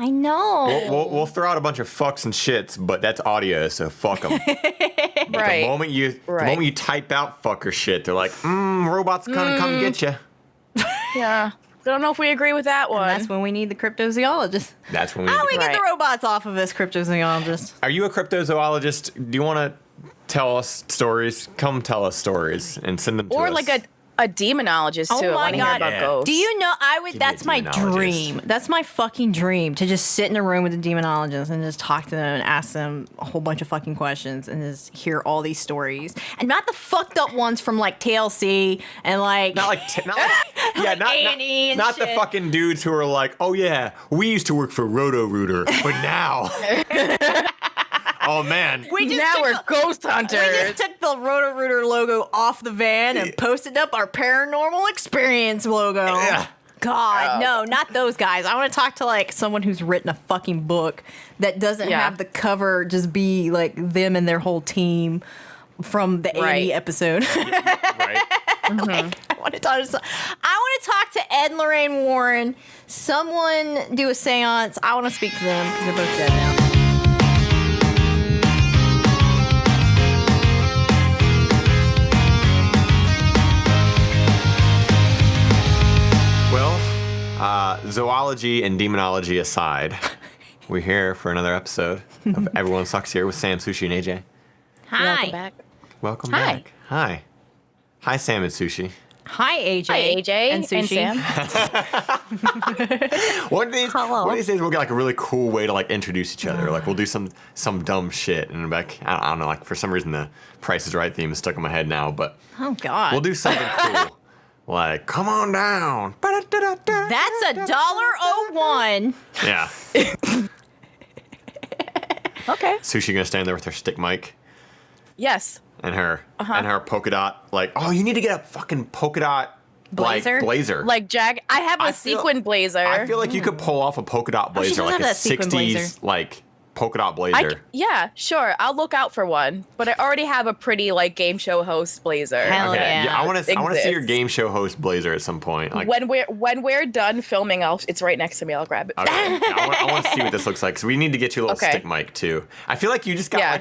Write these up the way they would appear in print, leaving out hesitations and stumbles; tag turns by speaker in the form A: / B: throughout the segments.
A: I know.
B: We'll throw out a bunch of fucks and shits, but that's audio, so fuck them.
C: Right.
B: The moment you type out fuck or shit, they're like, robots gonna come get you.
C: Yeah. Don't know if we agree with that one.
A: And that's when we need the cryptozoologist.
B: That's when we.
A: How do we get
C: Right.
A: the robots off of this cryptozoologist?
B: Are you a cryptozoologist? Do you want to tell us stories? Come tell us stories and send them to us.
C: Or like a demonologist too.
A: Oh my
C: I wanna hear
A: God.
C: about
B: Yeah.
C: ghosts.
A: Do you know,
B: Give me
A: that's
B: a
A: my
B: demonologist.
A: dream. That's my fucking dream, to just sit in a room with a demonologist and just talk to them and ask them a whole bunch of fucking questions and just hear all these stories. And not the fucked up ones from like TLC and like...
B: not like yeah, not
A: A&E and
B: not the
A: shit.
B: fucking dudes who are like, oh yeah, we used to work for Roto-Rooter, but now, oh man,
A: we just
C: now
A: took
C: we're
A: the-
C: ghost
A: We
C: hunters.
A: just took the Roto-Rooter logo off the van and posted up our paranormal experience logo.
B: Yeah.
A: God, no, not those guys. I want to talk to like someone who's written a fucking book that doesn't
C: Yeah.
A: have the cover just be like them and their whole team from the
C: Right.
A: A&E episode.
B: right?
A: I want to talk to Ed and Lorraine Warren. Someone do a seance. I want to speak to them because they're both dead now.
B: Well, zoology and demonology aside, we're here for another episode of Everyone Sucks Here with Sam, Sushie, and AJ.
A: Hi.
C: Welcome back.
B: Welcome
C: Hi.
B: back. Hi. Hi, Sam and Sushie.
A: Hi, AJ.
C: Hi, AJ
A: and Sushi.
C: Sam.
B: One of these
A: Hello.
B: days we'll get like a really cool way to like introduce each other. Like we'll do some dumb shit and like I don't know, like for some reason the Price is Right theme is stuck in my head now, but
A: Oh, God.
B: we'll do something cool. Like, come on down.
A: That's $1.01.
B: Yeah.
C: Okay.
B: Sushi gonna stand there with her stick mic
C: Yes.
B: and her polka dot. Like, oh, you need to get a fucking polka dot
A: Blazer?
B: like, blazer.
C: Like I have a
B: I feel-
C: sequin blazer.
B: I feel like you could pull off a polka dot
A: Oh, she
B: blazer,
A: does
B: like
A: have
B: a
A: that sequin
B: 60s
A: blazer.
B: like polka dot blazer.
C: Yeah, sure. I'll look out for one. But I already have a pretty like game show host blazer.
A: Hell
B: Okay,
A: yeah.
B: I want to see your
C: Exists.
B: game show host blazer at some point. Like,
C: When we're done filming, it's right next to me. I'll grab it.
B: okay. I want to see what this looks like. So we need to get you a little
C: Okay.
B: stick mic too. I feel like you just got
C: Yeah.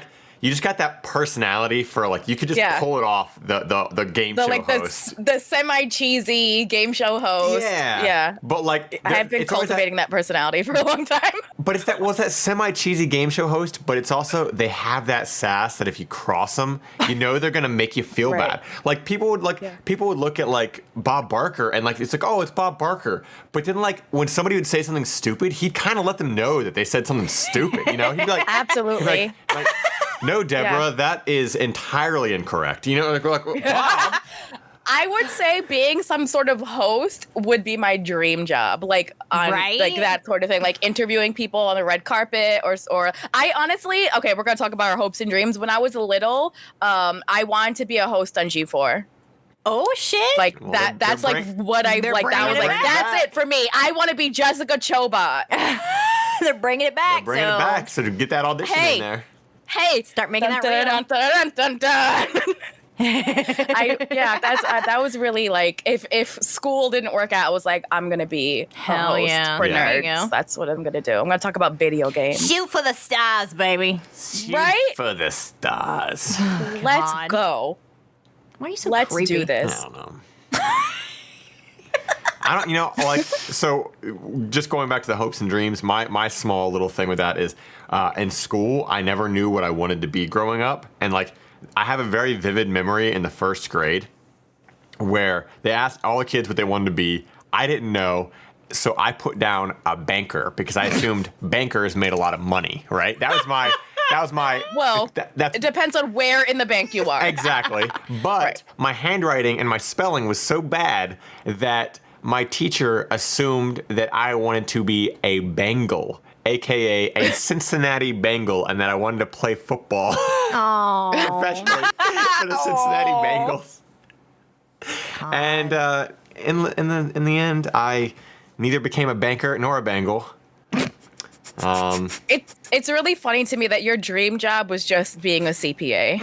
B: that personality for like you could just
C: Yeah.
B: pull it off the game
C: The
B: show
C: like
B: host.
C: the semi cheesy game show host.
B: Yeah.
C: Yeah.
B: But like
C: I have been
B: it's always
C: cultivating that personality for a long time.
B: But it's that semi cheesy game show host, but it's also they have that sass that if you cross them, you know they're gonna make you feel
C: Right.
B: bad. Like people would look at like Bob Barker and like it's like, oh, it's Bob Barker. But then like when somebody would say something stupid, he'd kind of let them know that they said something stupid. You know, he'd be like,
C: Absolutely.
B: like, no, Deborah,
C: Yeah.
B: that is entirely incorrect. You know, like we're like, Bob.
C: I would say being some sort of host would be my dream job, like on
A: Right?
C: like that sort of thing, like interviewing people on the red carpet, or I honestly, okay, we're gonna talk about our hopes and dreams. When I was little, I wanted to be a host on G4.
A: Oh, shit.
C: Like
B: Well,
C: that's
B: they're
C: like
B: bring-
C: what I
A: they're
C: like. That was
A: bringing
C: like
A: it
B: back.
C: that's it for me. I want to be Jessica Chobot.
A: They're bringing it back.
B: Bringing
A: so
B: it back, so to get that audition
C: Hey.
B: in there.
C: Hey,
A: Start making
C: dun,
A: that
C: dun, dun, dun, dun, dun. That was really like if school didn't work out, I was like, I'm gonna be
A: Hell
C: a host
A: yeah.
C: for
B: Yeah.
A: There you
C: nerds.
A: go.
C: That's what I'm gonna do. I'm gonna talk about video games.
A: Shoot for the stars, baby.
C: Right?
B: For the stars.
C: Let's
A: God.
C: go.
A: Why are you so
C: Let's
A: creepy?
C: do
B: I
C: this.
B: don't know. I don't, like, so just going back to the hopes and dreams, my small little thing with that is in school, I never knew what I wanted to be growing up. And like, I have a very vivid memory in the first grade where they asked all the kids what they wanted to be. I didn't know. So I put down a banker because I assumed bankers made a lot of money, right? That was my,
C: Well,
B: that's
C: it depends on where in the bank you are.
B: Exactly. But
C: Right.
B: my handwriting and my spelling was so bad that my teacher assumed that I wanted to be a Bengal, aka a Cincinnati Bengal, and that I wanted to play football professionally for the Cincinnati Bengals. And in the end, I neither became a banker nor a Bengal.
C: It's really funny to me that your dream job was just being a CPA.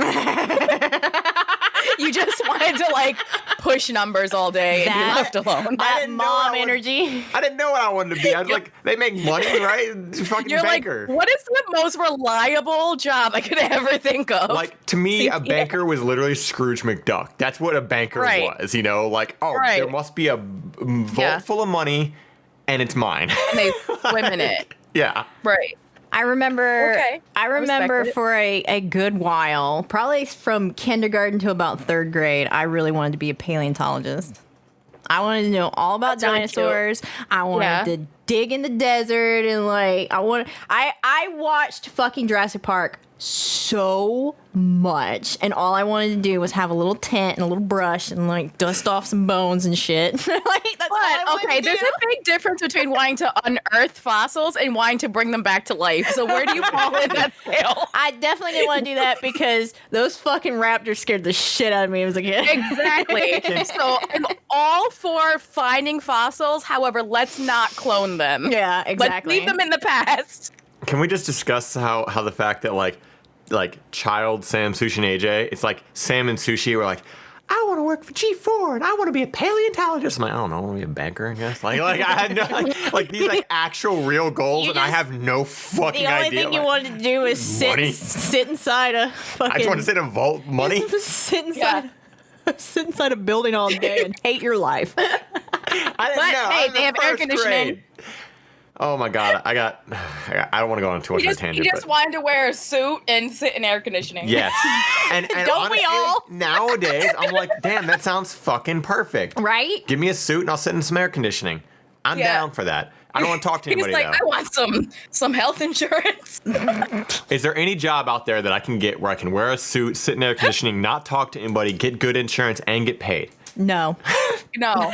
C: You just wanted to like push numbers all day and be left alone.
A: That
B: didn't know
A: mom
B: I would-
A: energy.
B: I didn't know what I wanted to be. I was like, they make money, right? Fucking
C: You're
B: banker.
C: like, what is the most reliable job I could ever think of?
B: Like, to me, a banker was literally Scrooge McDuck. That's what a banker was, you know? Like, there must be a vault full of money, and it's mine.
C: And they swim in it.
B: Yeah.
C: Right.
A: I remember.
C: Okay.
A: I remember
C: Respect it.
A: for a good while, probably from kindergarten to about 3rd grade, I really wanted to be a paleontologist. I wanted to know all about
C: That's really
A: dinosaurs. I wanted to dig in the desert and I watched fucking Jurassic Park so much, and all I wanted to do was have a little tent and a little brush and like dust off some bones and shit. That's all I wanted to
C: there's
A: do.
C: a big difference between wanting to unearth fossils and wanting to bring them back to life. So where do you fall in that scale?
A: I definitely didn't want to do that because those fucking raptors scared the shit out of me as a kid.
C: Exactly. So I'm all for finding fossils. However, let's not clone them.
A: Yeah, exactly.
C: Let's leave them in the past.
B: Can we just discuss how the fact that like child Sam, Sushie, and AJ, it's like Sam and Sushie were like, I want to work for G4 and I want to be a paleontologist. I'm like, I don't know, I want to be a banker, I guess. Like I had no, like these like actual real goals,
A: You
B: and I
A: just-
B: have no fucking
A: The only
B: idea.
A: thing you
B: like,
A: wanted to do is
B: Money.
A: sit inside a fucking.
B: I just want to sit and vault money.
A: sit inside. Sit inside a building all day and hate your life.
B: I didn't
C: But,
B: know.
C: hey,
B: I was
C: they
B: in
C: have air
B: first
C: conditioning.
B: grade. Oh my god, I don't want to go on too much of a
C: He
B: tangent.
C: just
B: but
C: wanted to wear a suit and sit in air conditioning.
B: yes, and
A: Don't we
B: honestly,
A: all?
B: Nowadays, I'm like, damn, that sounds fucking perfect.
A: Right?
B: Give me a suit and I'll sit in some air conditioning. I'm
C: Yeah.
B: down for that. I don't want to talk to
C: He's
B: anybody
C: like, I want some health insurance.
B: though. Is there any job out there that I can get where I can wear a suit, sit in air conditioning, not talk to anybody, get good insurance, and get paid?
A: No.
C: No.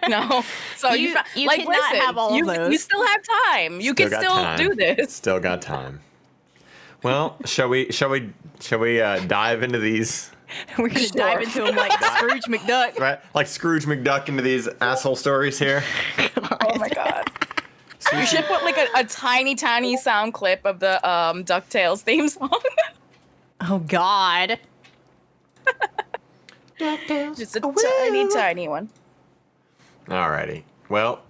C: No. So
A: You
C: like,
A: cannot
C: listen,
A: have all of
C: you,
A: those.
C: You still have time. You
B: Still
C: can
B: got
C: still
B: time.
C: do this.
B: Still got time. Well, shall we dive into these?
A: We're going to dive into them like Scrooge McDuck.
B: Right, like Scrooge McDuck into these asshole stories here.
C: Oh my god. You should put like a tiny sound clip of the DuckTales theme song.
A: Oh, God.
C: Just a tiny one.
B: Alrighty. Well,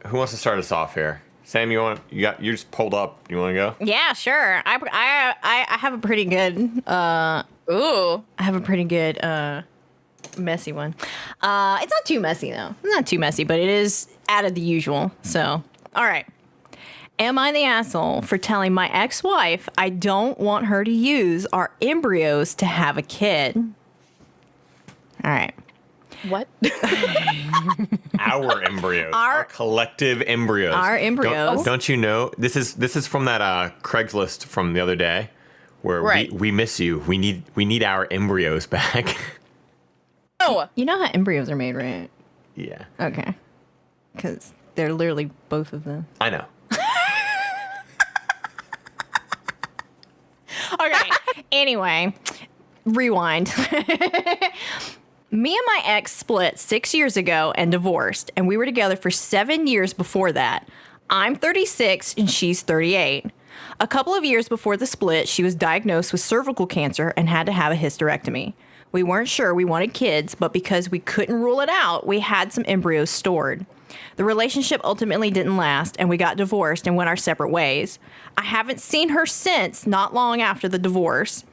B: who wants to start us off here? Sam, you just pulled up. You want to go?
A: Yeah, sure. I have a pretty good
C: Ooh.
A: messy one. It's not too messy though. It's not too messy, but it is out of the usual. So, all right. Am I the asshole for telling my ex-wife I don't want her to use our embryos to have a kid? All right.
C: What?
B: Our embryos.
A: Our-
B: Our collective embryos.
A: Our embryos.
B: Don't you know? This is from that Craigslist from the other day, where
C: Right.
B: we miss you. We need our embryos back.
C: No.
A: You know how embryos are made, right?
B: Yeah,
A: Okay. Because they're literally both of them.
B: I know.
A: Okay. Anyway, rewind. Me and my ex split 6 years ago and divorced, and we were together for 7 years before that. I'm 36 and she's 38. A couple of years before the split, she was diagnosed with cervical cancer and had to have a hysterectomy. We weren't sure we wanted kids, but because we couldn't rule it out, we had some embryos stored. The relationship ultimately didn't last, and we got divorced and went our separate ways. I haven't seen her since, not long after the divorce.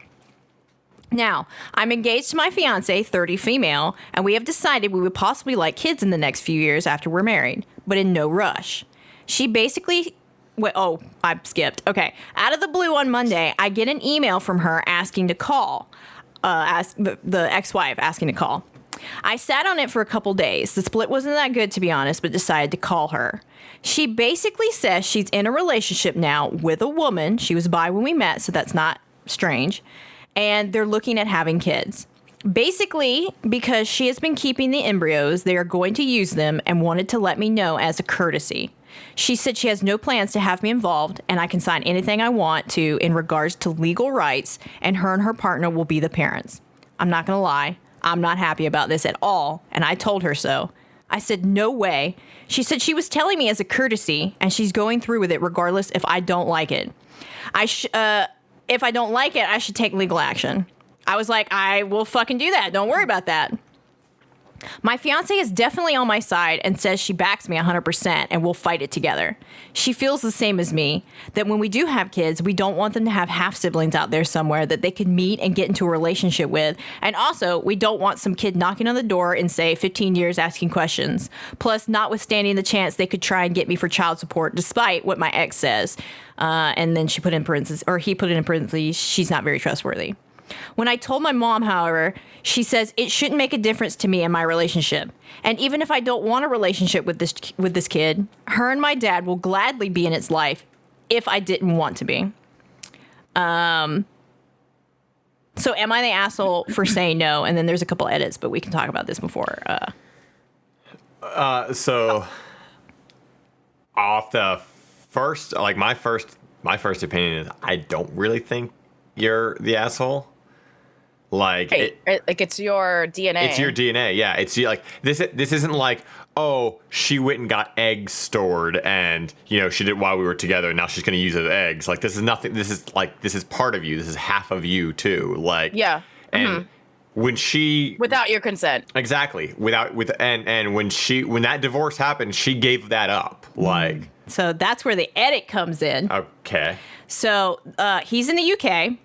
A: Now, I'm engaged to my fiance, 30 female, and we have decided we would possibly like kids in the next few years after we're married, but in no rush. She basically... I skipped. Okay. Out of the blue on Monday, I get an email from her asking to call. The ex-wife asking to call. I sat on it for a couple days. The split wasn't that good, to be honest, but decided to call her. She basically says she's in a relationship now with a woman. She was bi when we met, so that's not strange. And they're looking at having kids. Basically, because she has been keeping the embryos, they are going to use them and wanted to let me know as a courtesy. She said she has no plans to have me involved, and I can sign anything I want to in regards to legal rights, and her partner will be the parents. I'm not going to lie. I'm not happy about this at all, and I told her so. I said, no way. She said she was telling me as a courtesy, and she's going through with it regardless if I don't like it. If I don't like it, I should take legal action. I was like, I will fucking do that. Don't worry about that. My fiance is definitely on my side and says she backs me 100% and we'll fight it together. She feels the same as me, that when we do have kids, we don't want them to have half siblings out there somewhere that they could meet and get into a relationship with. And also, we don't want some kid knocking on the door in, say, 15 years asking questions. Plus, notwithstanding the chance they could try and get me for child support, despite what my ex says. And then she put in parentheses, or he put it in parentheses, she's not very trustworthy. When I told my mom, however, she says it shouldn't make a difference to me in my relationship. And even if I don't want a relationship with this kid, her and my dad will gladly be in its life if I didn't want to be. So am I the asshole for saying no? And then there's a couple edits, but we can talk about this before.
B: So off the first, like my first opinion is I don't really think you're the asshole. Like,
C: it's your DNA.
B: It's your DNA, yeah. It's like this isn't like, oh, she went and got eggs stored and, you know, she did while we were together and now she's going to use it as eggs. Like, this is nothing. This is part of you. This is half of you too. Like,
C: yeah.
B: And when she,
C: without your consent.
B: Exactly. when that divorce happened, she gave that up. Like,
A: so that's where the edit comes in.
B: Okay.
A: So he's in the UK.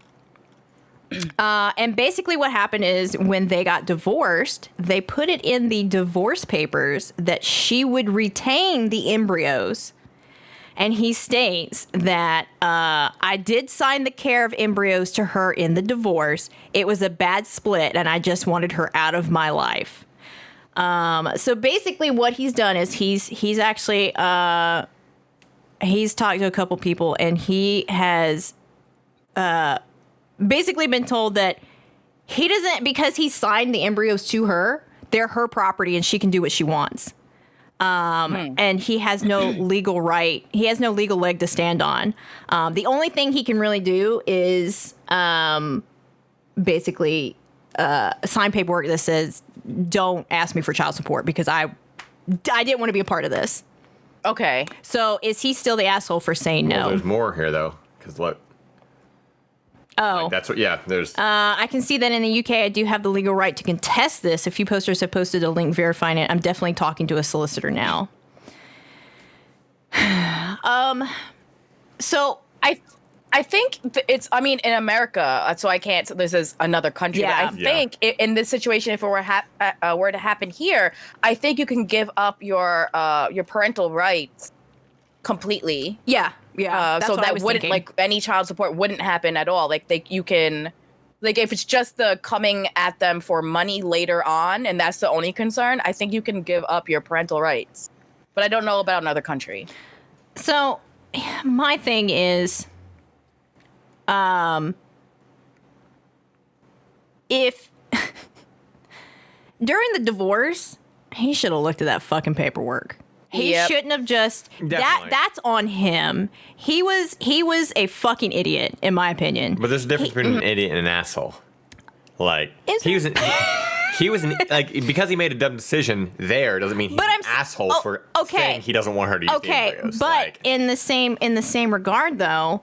A: And basically what happened is when they got divorced, they put it in the divorce papers that she would retain the embryos. And he states that I did sign the care of embryos to her in the divorce. It was a bad split and I just wanted her out of my life. So basically what he's done is he's actually he's talked to a couple people and he has basically been told that he doesn't, because he signed the embryos to her, they're her property and she can do what she wants. And he has no legal right. He has no legal leg to stand on. The only thing he can really do is basically sign paperwork that says, don't ask me for child support because I didn't want to be a part of this.
C: Okay.
A: So is he still the asshole for saying no?
B: Well, there's more here though. Because look.
A: Oh.
B: Like that's what, yeah, there's.
A: I can see that in the UK, I do have the legal right to contest this. A few posters have posted a link verifying it. I'm definitely talking to a solicitor now. So
C: I think it's, I mean, in America, so I can't, so this is another country.
A: Yeah.
C: But I think in this situation, if it were to happen here, I think you can give up your parental rights completely.
A: Yeah. Yeah.
C: So that wouldn't thinking. Like any child support wouldn't happen at all. Like you can, like if it's just the coming at them for money later on, and that's the only concern, I think you can give up your parental rights. But I don't know about another country.
A: So my thing is, if during the divorce, he should have looked at that fucking paperwork. He shouldn't have just that's on him. He was a fucking idiot, in my opinion.
B: But there's a difference between an idiot and an asshole. Like he was like, because he made a dumb decision there doesn't mean he's an asshole for saying he doesn't want her to use the embryos.
A: But
B: like,
A: in the same regard though,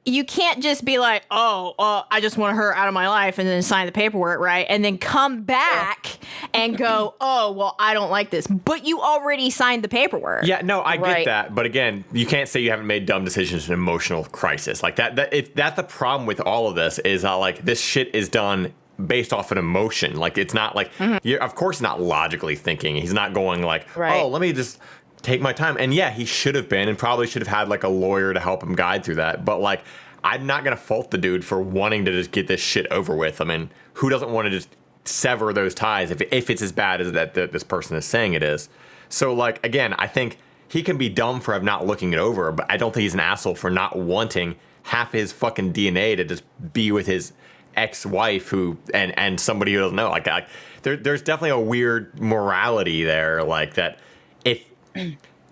A: you can't just be like, I just want her out of my life and then sign the paperwork, right? And then come back and go, I don't like this. But you already signed the paperwork.
B: Yeah, no, I get that. But again, you can't say you haven't made dumb decisions in an emotional crisis. Like that's the problem with all of this is like this shit is done based off an emotion. Like it's not like, you're of course not logically thinking. He's not going like, let me just take my time. And yeah, he should have been and probably should have had like a lawyer to help him guide through that. But like, I'm not going to fault the dude for wanting to just get this shit over with. I mean, who doesn't want to just sever those ties if it's as bad as that this person is saying it is? So like, again, I think he can be dumb for not looking it over, but I don't think he's an asshole for not wanting half his fucking DNA to just be with his ex-wife who and somebody who doesn't know. Like there's definitely a weird morality there, like that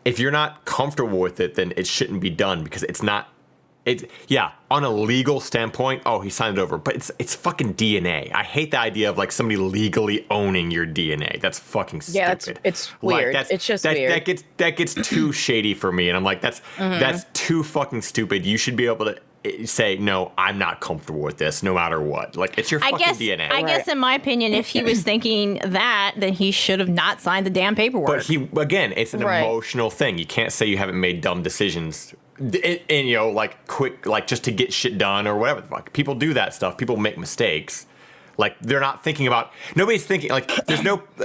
B: if you're not comfortable with it, then it shouldn't be done because it's not on a legal standpoint, he signed it over, but it's fucking DNA. I hate the idea of like somebody legally owning your DNA. That's fucking stupid.
C: It's weird. It's just weird.
B: That gets too shady for me, and I'm like, that's too fucking stupid. You should be able to say, no, I'm not comfortable with this, no matter what. Like, it's your fucking DNA.
A: I guess, in my opinion, if he was thinking that, then he should have not signed the damn paperwork.
B: But it's an emotional thing. You can't say you haven't made dumb decisions. And like quick, like just to get shit done or whatever the fuck. People do that stuff. People make mistakes. Like, they're not thinking about, nobody's thinking, like,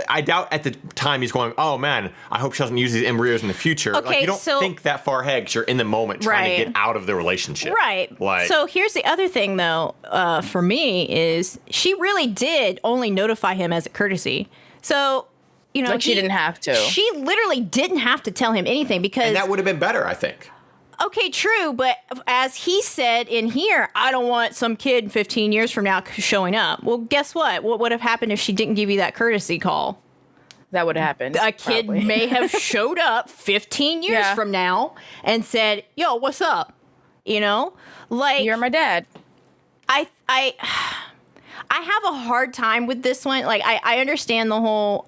B: I doubt at the time he's going, oh man, I hope she doesn't use these embryos in the future.
A: Okay,
B: like, you don't think that far ahead because you're in the moment trying to get out of the relationship.
A: Right.
B: Like,
A: so here's the other thing, though, for me, is she really did only notify him as a courtesy. So,
C: like she didn't have to.
A: She literally didn't have to tell him anything because...
B: And that would have been better, I think.
A: Okay, true, but as he said in here, I don't want some kid 15 years from now showing up. Well, guess what? What would have happened if she didn't give you that courtesy call?
C: That would have happened.
A: A kid may have showed up 15 years from now and said, yo, what's up? Like... You're
C: my dad.
A: I have a hard time with this one. Like, I understand the whole,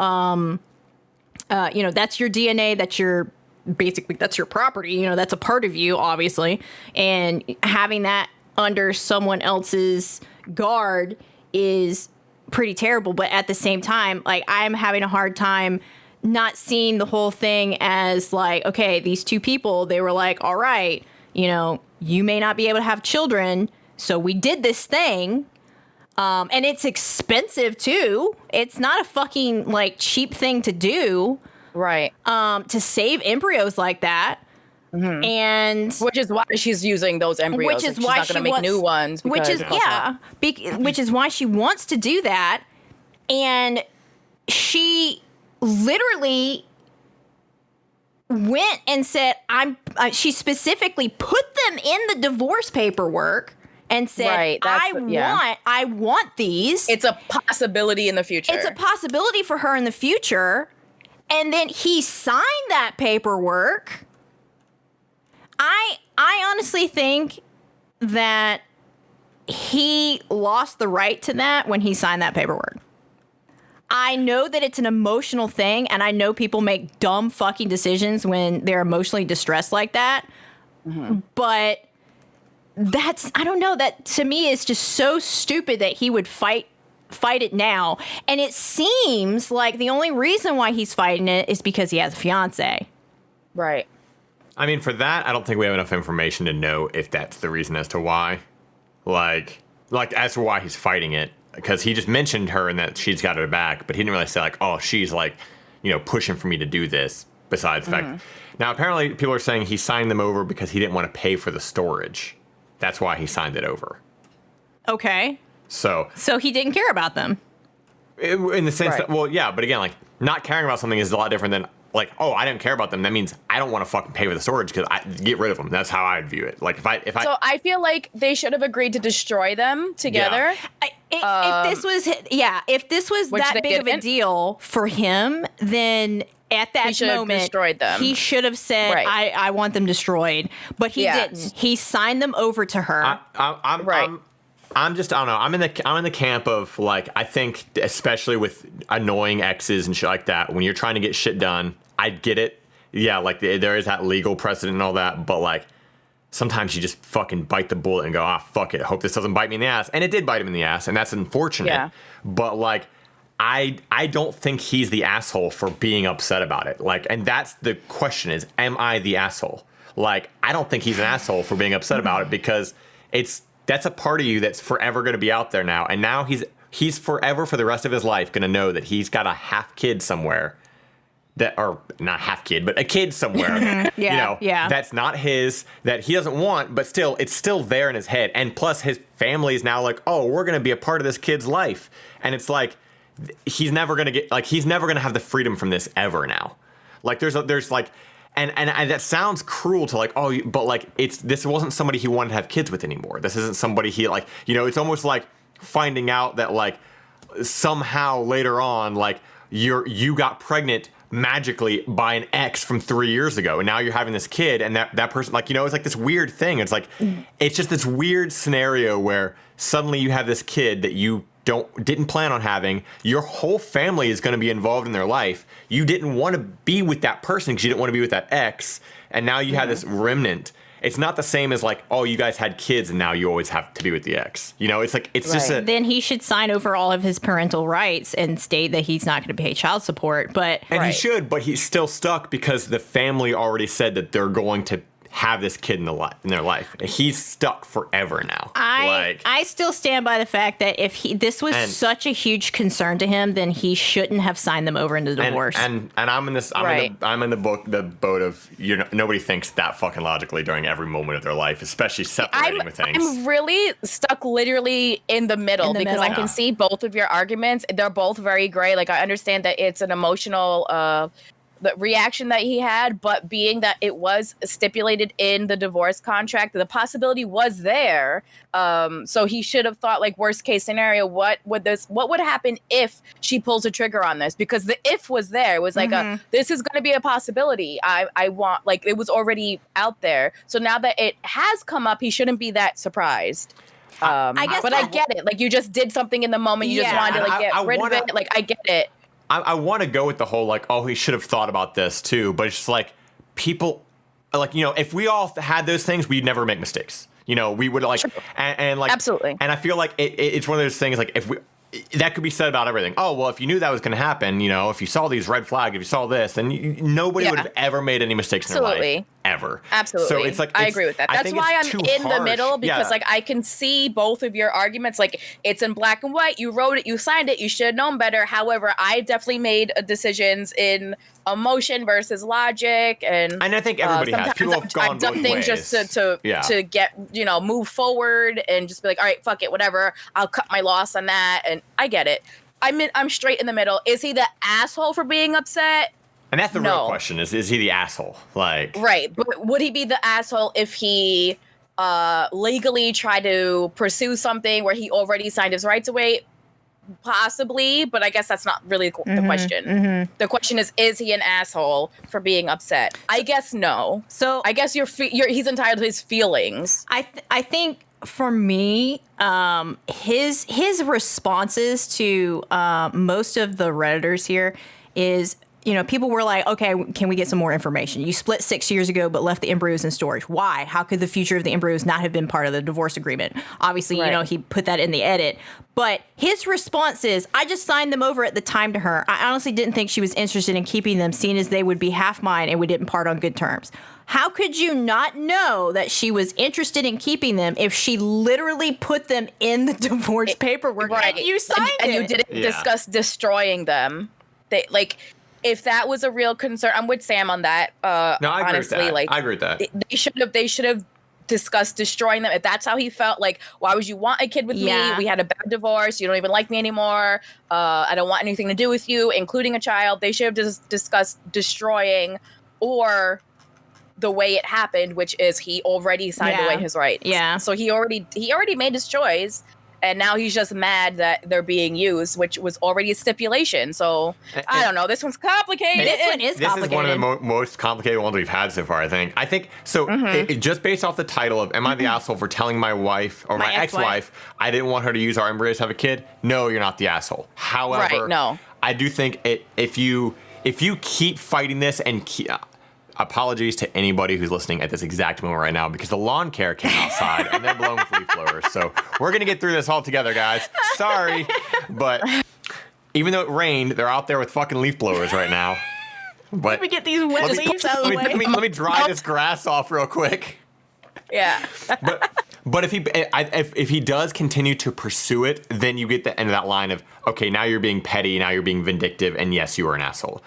A: that's your DNA, that's your... Basically, that's your property, that's a part of you, obviously. And having that under someone else's guard is pretty terrible. But at the same time, like, I'm having a hard time not seeing the whole thing as like, okay, these two people, they were like, all right, you may not be able to have children. So we did this thing. And it's expensive, too. It's not a fucking, like, cheap thing to do.
C: Right.
A: To save embryos like that. Mm-hmm. And
C: which is why she's using those embryos. Which is why she's not going to make new ones.
A: Which is which is why she wants to do that. And she literally went and said, she specifically put them in the divorce paperwork and said, I want these.
C: It's a possibility in the future.
A: It's a possibility for her in the future. And then he signed that paperwork. I honestly think that he lost the right to that when he signed that paperwork. I know that it's an emotional thing, and I know people make dumb fucking decisions when they're emotionally distressed like that. Mm-hmm. But I don't know, that to me is just so stupid that he would fight it now. And it seems like the only reason why he's fighting it is because he has a fiance.
C: Right.
B: I mean, for that, I don't think we have enough information to know if that's the reason as to why. Like as to why he's fighting it. Because he just mentioned her and that she's got her back, but he didn't really say like, oh, she's like, pushing for me to do this, besides the fact. Now, apparently people are saying he signed them over because he didn't want to pay for the storage. That's why he signed it over.
A: Okay.
B: So
A: he didn't care about them.
B: In the sense that, well, yeah, but again, like, not caring about something is a lot different than, like, oh, I didn't care about them. That means I don't want to fucking pay for the storage because I get rid of them. That's how I'd view it. Like, if I.
C: So I feel like they should have agreed to destroy them together.
A: Yeah. If this was that big of a deal for him, then at that moment,
C: destroyed them.
A: He should have said, I want them destroyed. But he didn't. He signed them over to her.
B: I don't know. I'm in the camp of, like, I think especially with annoying exes and shit like that, when you're trying to get shit done, I get it. Yeah, like there is that legal precedent and all that, but like sometimes you just fucking bite the bullet and go, fuck it. Hope this doesn't bite me in the ass. And it did bite him in the ass, and that's unfortunate. Yeah. But like I don't think he's the asshole for being upset about it. Like, and that's the question is, am I the asshole? Like, I don't think he's an asshole for being upset about it because that's a part of you that's forever going to be out there now. And now he's forever for the rest of his life going to know that he's got a half kid somewhere or not half kid, but a kid somewhere, that's not his, that he doesn't want, but still, it's still there in his head. And plus his family is now like, oh, we're going to be a part of this kid's life. And it's like, he's never going to have the freedom from this ever now. Like there's like, and that sounds cruel to like, oh, but like this wasn't somebody he wanted to have kids with anymore. This isn't somebody he like, it's almost like finding out that like somehow later on, like you got pregnant magically by an ex from 3 years ago, and now you're having this kid, and that person, like, it's like this weird thing. It's like, it's just this weird scenario where suddenly you have this kid that you didn't plan on having. Your whole family is going to be involved in their life. You didn't want to be with that person because you didn't want to be with that ex, and now you have this remnant. It's not the same as like, oh, you guys had kids and now you always have to be with the ex. It's like, it's just
A: then he should sign over all of his parental rights and state that he's not going to pay child support. But
B: he should, but he's still stuck because the family already said that they're going to have this kid in their life. He's stuck forever now.
A: I still stand by the fact that if this was such a huge concern to him, then he shouldn't have signed them over into divorce.
B: And I'm in this. I'm in the boat of nobody thinks that fucking logically during every moment of their life, especially separating with things.
C: I'm really stuck literally in the middle because I can see both of your arguments. They're both very gray. Like I understand that it's an emotional the reaction that he had, but being that it was stipulated in the divorce contract, the possibility was there. So he should have thought, like, worst case scenario, what would happen if she pulls a trigger on this? Because the if was there. It was like this is going to be a possibility. I want, like, it was already out there. So now that it has come up, he shouldn't be that surprised. I guess, but I get it. Like, you just did something in the moment. You just wanted to, like, get rid of it. Like, I get it.
B: I want to go with the whole, like, oh, he should have thought about this too, but it's just like, people, like, if we all had those things, we'd never make mistakes. We would, like, and like,
C: absolutely.
B: And I feel like it's one of those things, like, that could be said about everything. Oh, well, if you knew that was going to happen, if you saw these red flags, if you saw this, then nobody would have ever made any mistakes in their life. Ever.
C: Absolutely.
B: So it's like,
C: I agree with that. That's why I'm in the middle, because like I can see both of your arguments. Like, it's in black and white. You wrote it, you signed it, you should have known better. However, I definitely made decisions in emotion versus logic, and
B: I think everybody has. People have gone
C: I've done
B: both
C: things
B: ways.
C: just to get move forward and just be like, all right, fuck it, whatever. I'll cut my loss on that, and I get it. I'm straight in the middle. Is he the asshole for being upset?
B: And that's the real question: is he the asshole? Like,
C: right? But would he be the asshole if he legally tried to pursue something where he already signed his rights away? Possibly, but I guess that's not really the question. The question is he an asshole for being upset? I guess no. So I guess he's entitled to his feelings.
A: I think for me, his responses to most of the Redditors here is, people were like, okay, can we get some more information? You split 6 years ago, but left the embryos in storage. Why? How could the future of the embryos not have been part of the divorce agreement? Obviously, he put that in the edit. But his response is, I just signed them over at the time to her. I honestly didn't think she was interested in keeping them, seeing as they would be half mine and we didn't part on good terms. How could you not know that she was interested in keeping them if she literally put them in the divorce paperwork and you signed it?
C: And you didn't discuss destroying them. If that was a real concern, I'm with Sam on that.
B: No, I agree with that.
C: Like,
B: I agree with that.
C: They should have discussed destroying them. If that's how he felt, like, why would you want a kid with me? We had a bad divorce. You don't even like me anymore. I don't want anything to do with you, including a child. They should have discussed destroying, or the way it happened, which is he already signed away his rights. Yeah. So he already made his choice. And now he's just mad that they're being used, which was already a stipulation. So, I don't know. This one's complicated.
A: This one is complicated.
B: This is one of the most complicated ones we've had so far, I think. So, just based off the title of, am I the asshole for telling my wife or my ex-wife I didn't want her to use our embryos to have a kid? No, you're not the asshole. However, I do think if you keep fighting this and apologies to anybody who's listening at this exact moment right now, because the lawn care came outside and they're blowing with leaf blowers. So we're going to get through this all together, guys. Sorry. But even though it rained, they're out there with fucking leaf blowers right now. But
A: let me get these wet leaves out of the way.
B: Let me dry this grass off real quick.
C: Yeah.
B: But if he does continue to pursue it, then you get the end of that line of, okay, now you're being petty, now you're being vindictive, and yes, you are an asshole.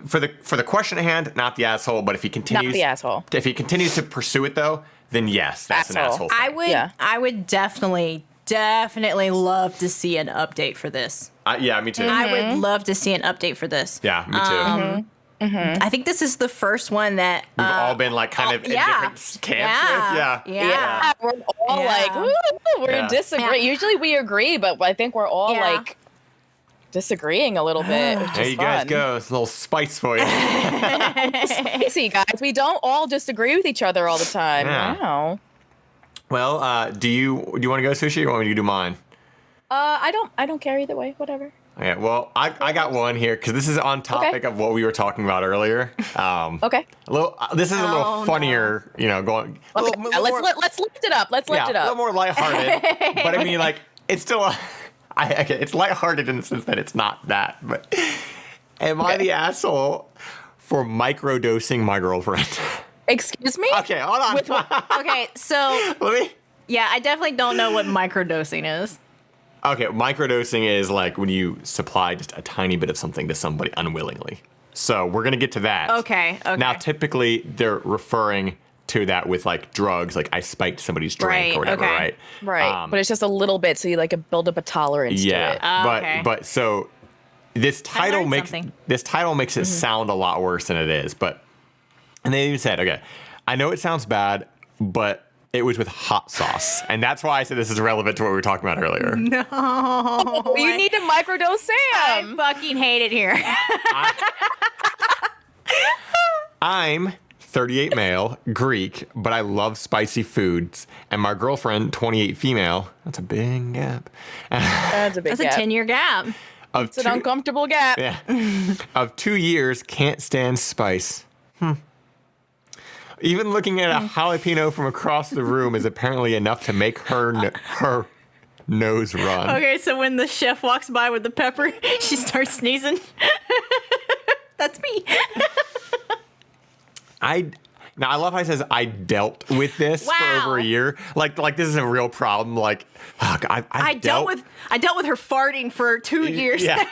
B: For the question at hand, not the asshole. But if he continues,
C: not the asshole.
B: If he continues to pursue it, though, then yes, that's an asshole.
A: I would definitely love to see an update for this.
B: Yeah, me too.
A: I would love to see an update for this.
B: Yeah, me too.
A: I think this is the first one that
B: we've all been like kind of in different camps with.
C: Yeah. We're all like, we're disagreeing. Usually we agree, but I think we're all like disagreeing a little bit, which
B: There
C: is
B: you
C: fun.
B: guys go. It's a little spice for you.
C: Spicy, guys. We don't all disagree with each other all the time.
B: Yeah.
C: Wow.
B: Well, do you want to go, Sushi, or want me to do mine?
C: I don't care either way. Whatever.
B: Okay, well, I got one here because this is on topic of what we were talking about earlier.
C: Okay.
B: This is a little funnier, going.
C: Okay. Let's lift it up. Let's lift it
B: A little
C: up.
B: more lighthearted. But I mean, like, it's still, it's lighthearted in the sense that it's not that. But am I the asshole for microdosing my girlfriend?
C: Excuse me?
B: Okay, hold on.
A: Okay, so
B: Let me.
A: yeah, I definitely don't know what microdosing is.
B: Okay, microdosing is like when you supply just a tiny bit of something to somebody unwillingly. So we're gonna get to that.
A: Okay.
B: Now, typically, they're referring to that with like drugs, like I spiked somebody's drink
A: Right,
B: or whatever,
A: okay.
B: right?
C: Right. But it's just a little bit, so you like build up a tolerance to it.
A: Okay.
B: but so this title
A: learned
B: makes
A: something.
B: it sound a lot worse than it is. But and they even said, okay, I know it sounds bad, but it was with hot sauce, and that's why I said this is relevant to what we were talking about earlier.
C: Oh, you need to microdose
A: I
C: Sam.
A: fucking hate it here.
B: I'm 38 male, Greek, but I love spicy foods. And my girlfriend, 28 female, that's a big gap.
C: That's a big
A: That's
C: gap.
A: a 10-year gap.
B: Of
C: It's an uncomfortable gap.
B: Yeah. Of 2 years, can't stand spice. Even looking at a jalapeno from across the room is apparently enough to make her nose run.
A: Okay, so when the chef walks by with the pepper, she starts sneezing. That's me.
B: Now I love how he says I dealt with this for
A: Wow.
B: over a year. Like this is a real problem. Like
A: I dealt with her farting for 2 years.
B: Yeah.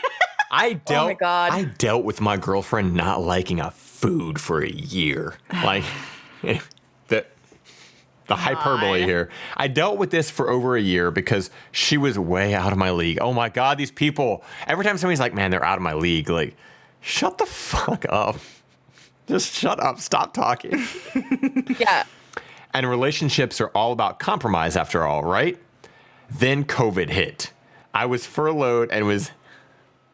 B: I
C: my God.
B: I dealt with my girlfriend not liking a food for a year. Like the hyperbole here. I dealt with this for over a year because she was way out of my league. Oh my God, these people. Every time somebody's like, man, they're out of my league. Like, shut the fuck up. Just shut up. Stop talking.
C: Yeah.
B: And relationships are all about compromise after all, right? Then COVID hit. I was furloughed and was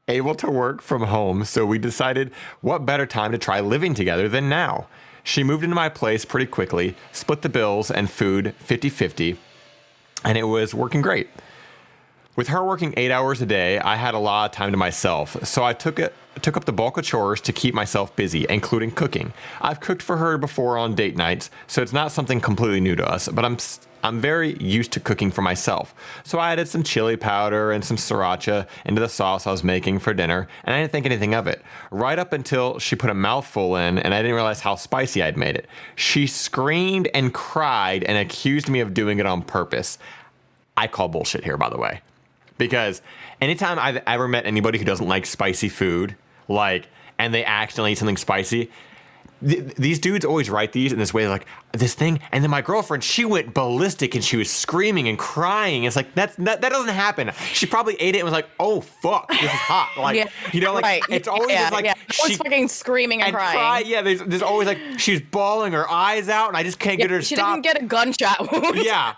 B: able to work from home, so we decided what better time to try living together than now. She moved into my place pretty quickly, split the bills and food 50-50, and it was working great. With her working 8 hours a day, I had a lot of time to myself, so I took up the bulk of chores to keep myself busy, including cooking. I've cooked for her before on date nights, so it's not something completely new to us, but I'm very used to cooking for myself. So I added some chili powder and some sriracha into the sauce I was making for dinner, and I didn't think anything of it. Right up until she put a mouthful in, and I didn't realize how spicy I'd made it. She screamed and cried and accused me of doing it on purpose. I call bullshit here, by the way. Because anytime I've ever met anybody who doesn't like spicy food, and they accidentally eat something spicy, these dudes always write these in this way, like this thing. And then my girlfriend, she went ballistic and she was screaming and crying. It's like, that doesn't happen. She probably ate it and was like, oh, fuck, this is hot. Like,
C: right.
B: It's always just like,
C: She's fucking screaming and crying.
B: Yeah, there's always like, she's bawling her eyes out and I just can't get her to
C: She
B: stop.
C: didn't get a gunshot wound.
B: Yeah,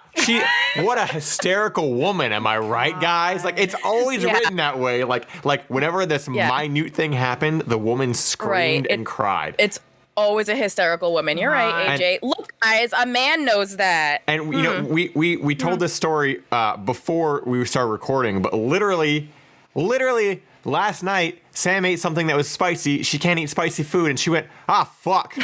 B: what a hysterical woman, am I right, guys? Like, it's always written that way. Like whenever this minute thing happened, the woman screamed and cried.
C: It's always a hysterical woman. You're right, AJ. Look, guys, a man knows that.
B: And you know, we told this story before we started recording, but literally last night, Sam ate something that was spicy. She can't eat spicy food, and she went, fuck.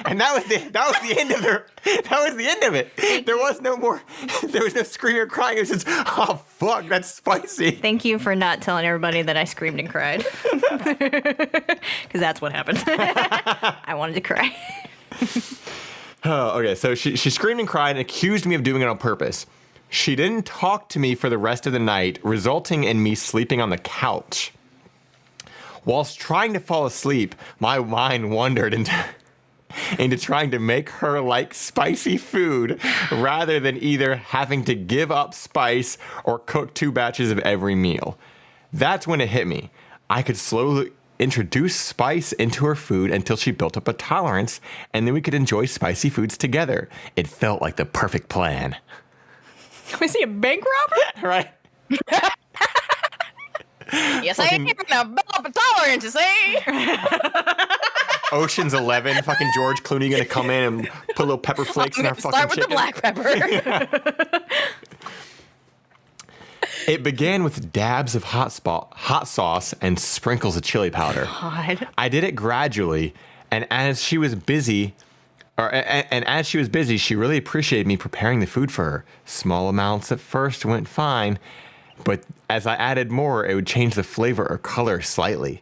B: And that was the end of her. That was the end of it. There was no more. There was no screaming or crying. It was just, fuck, that's spicy.
A: Thank you for not telling everybody that I screamed and cried. Because that's what happened. I wanted to cry.
B: Oh, okay. So she screamed and cried and accused me of doing it on purpose. She didn't talk to me for the rest of the night, resulting in me sleeping on the couch. Whilst trying to fall asleep, my mind wandered into trying to make her like spicy food rather than either having to give up spice or cook 2 batches of every meal. That's when it hit me. I could slowly introduce spice into her food until she built up a tolerance, and then we could enjoy spicy foods together. It felt like the perfect plan.
A: Was he a bank robber?
B: Right?
C: Yes, I am. Now build up a tolerance, you see?
B: Ocean's 11, fucking George Clooney gonna come in and put little pepper flakes in our fucking
C: Start with
B: chicken.
C: the black pepper.
B: It began with dabs of hot sauce and sprinkles of chili powder.
A: God.
B: I did it gradually, and as she was busy, she really appreciated me preparing the food for her. Small amounts at first went fine, but as I added more, it would change the flavor or color slightly.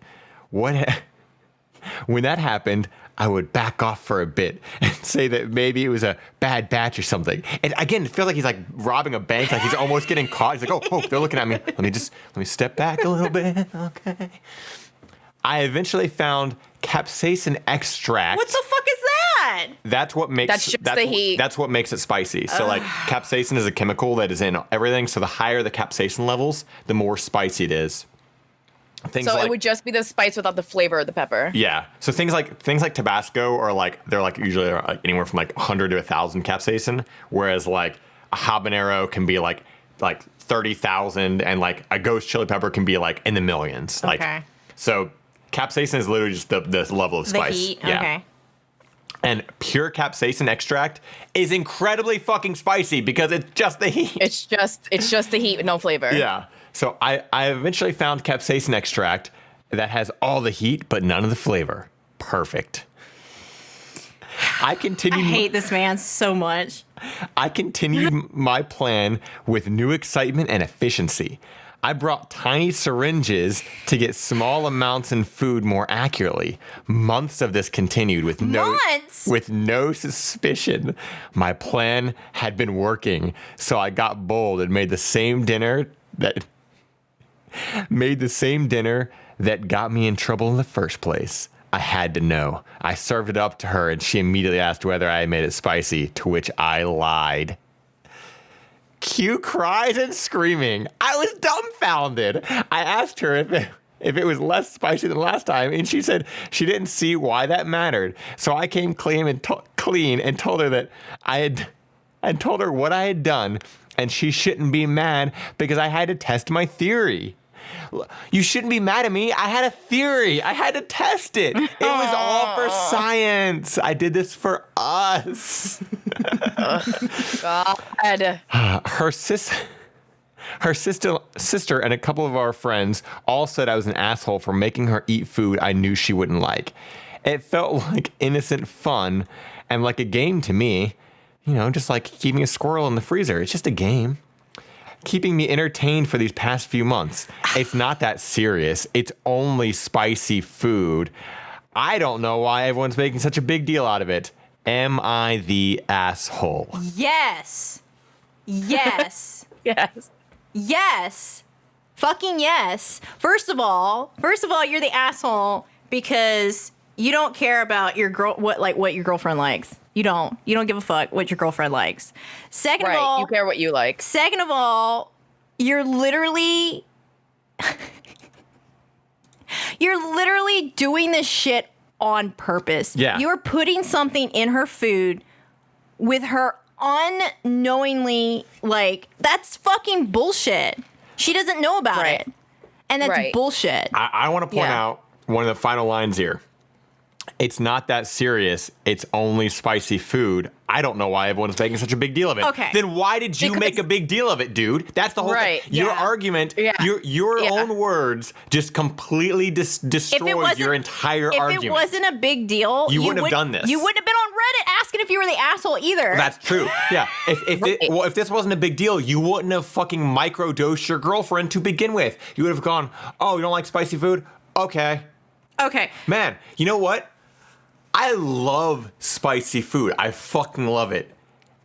B: When that happened, I would back off for a bit and say that maybe it was a bad batch or something. And again, it feels like he's like robbing a bank, like he's almost getting caught. He's like, oh, they're looking at me. Let me step back a little bit. Okay. I eventually found capsaicin extract.
A: What the fuck is that?
B: That's what makes
C: That's just the heat.
B: That's what makes it spicy. So like capsaicin is a chemical that is in everything. So the higher the capsaicin levels, the more spicy it is.
C: So it would just be the spice without the flavor of the pepper.
B: Yeah. So things like Tabasco are like they're like usually like anywhere from like 100 to 1,000 capsaicin, whereas like a habanero can be like 30,000, and like a ghost chili pepper can be like in the millions. Like,
A: Okay.
B: so capsaicin is literally just the level of spice.
A: The heat.
B: Yeah.
A: Okay.
B: And pure capsaicin extract is incredibly fucking spicy because it's just the heat.
C: It's just the heat with no flavor.
B: Yeah. So I eventually found capsaicin extract that has all the heat but none of the flavor. Perfect. I
A: hate this man so much.
B: I continued my plan with new excitement and efficiency. I brought tiny syringes to get small amounts in food more accurately. Months of this continued with no suspicion. My plan had been working, so I got bold and made the same dinner that got me in trouble in the first place. I had to know. I served it up to her, and she immediately asked whether I had made it spicy, to which I lied. Cue cries and screaming. I was dumbfounded. I asked her if it was less spicy than last time, and she said she didn't see why that mattered. So I came clean and told her that I told her what I had done, and she shouldn't be mad because I had to test my theory. You shouldn't be mad at me. I had a theory. I had to test it. It was all for science. I did this for us.
C: God.
B: Her sister and a couple of our friends all said I was an asshole for making her eat food I knew she wouldn't like. It felt like innocent fun and like a game to me. You know, just like keeping a squirrel in the freezer. It's just a game. Keeping me entertained for these past few months. It's not that serious. It's only spicy food. I don't know why everyone's making such a big deal out of it. Am I the asshole?
A: Yes. Yes.
C: Yes.
A: Yes. Fucking yes. First of all, you're the asshole because you don't care about your what your girlfriend likes. You don't give a fuck what your girlfriend likes. Second of all,
C: you care what you like.
A: Second of all, you're literally doing this shit on purpose.
B: Yeah.
A: You're putting something in her food with her unknowingly, like, that's fucking bullshit. She doesn't know about it. And that's bullshit.
B: I want to point out one of the final lines here. It's not that serious. It's only spicy food. I don't know why everyone's making such a big deal of it.
A: Okay.
B: Then why did you make a big deal of it, dude? That's the whole thing. Your argument, your own words just completely destroyed your entire argument.
A: If it wasn't a big deal,
B: you wouldn't have done this.
A: You wouldn't have been on Reddit asking if you were the asshole either.
B: That's true. Yeah. If this wasn't a big deal, you wouldn't have fucking microdosed your girlfriend to begin with. You would have gone, oh, you don't like spicy food? Okay. Man, you know what? I love spicy food. I fucking love it.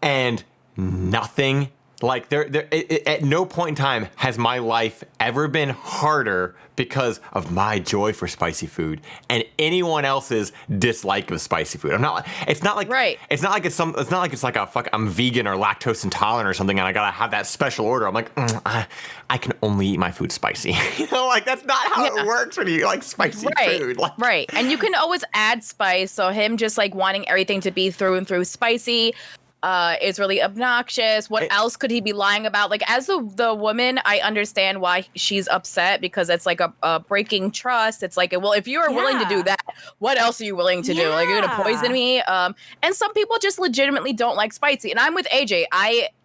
B: And nothing, like, at no point in time has my life ever been harder because of my joy for spicy food and anyone else's dislike of spicy food. It's not like it's like I'm vegan or lactose intolerant or something and I gotta have that special order. I'm like, I can only eat my food spicy. You know, like, that's not how it works when you like spicy food. Like,
C: And you can always add spice. So him just like wanting everything to be through and through spicy. is really obnoxious. What else could he be lying about? Like, as the woman, I understand why she's upset, because it's like a breaking trust. It's like, well, if you are willing to do that, what else are you willing to do? Like, you're gonna poison me? And some people just legitimately don't like spicy. And I'm with AJ.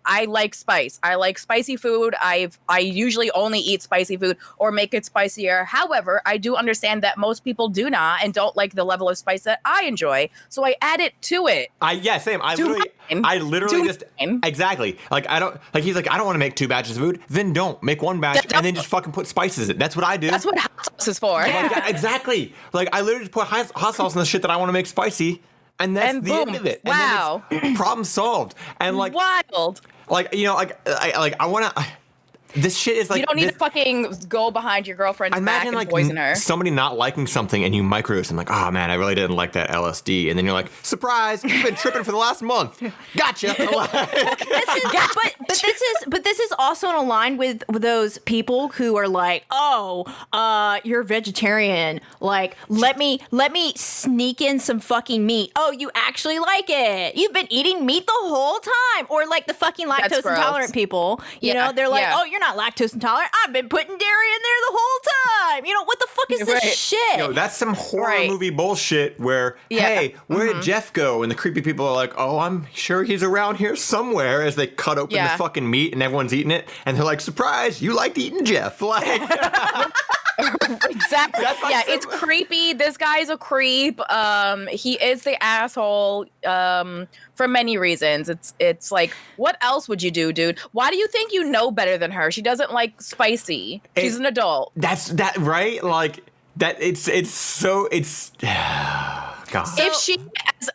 C: I like spice. I like spicy food. I usually only eat spicy food or make it spicier. However, I do understand that most people do not and don't like the level of spice that I enjoy. So I add it to it.
B: Same. I literally just exactly like I don't like. He's like, I don't want to make 2 batches of food. Then don't make 1 batch and then just fucking put spices in. That's what I do.
C: That's what hot sauce is for.
B: Like, exactly. Like, I literally just put hot sauce in the shit that I want to make spicy, and that's the end of it.
C: Wow.
B: And then it's problem solved. And like
C: wild.
B: Like, you know, I want to. This shit is like,
C: you don't need to fucking go behind your girlfriend's back and poison her.
B: Somebody not liking something and you microdose. I'm like, oh man, I really didn't like that LSD. And then you're like, surprise, you've been tripping for the last month. Gotcha.
A: But this is also in line with those people who are like, oh, you're vegetarian. Like, let me sneak in some fucking meat. Oh, you actually like it. You've been eating meat the whole time. Or like the fucking lactose intolerant people. You know, they're like, oh, you're not lactose intolerant. I've been putting dairy in there the whole time. You know, what the fuck is this shit?
B: Yo, that's some horror movie bullshit where, hey, where did Jeff go? And the creepy people are like, oh, I'm sure he's around here somewhere, as they cut open the fucking meat and everyone's eating it. And they're like, surprise, you liked eating Jeff. Like,
C: exactly. It's creepy. This guy's a creep. He is the asshole for many reasons. It's like, what else would you do, dude? Why do you think you know better than her? She doesn't like spicy. She's an adult.
B: That's that, right? Like that. It's God.
C: If she,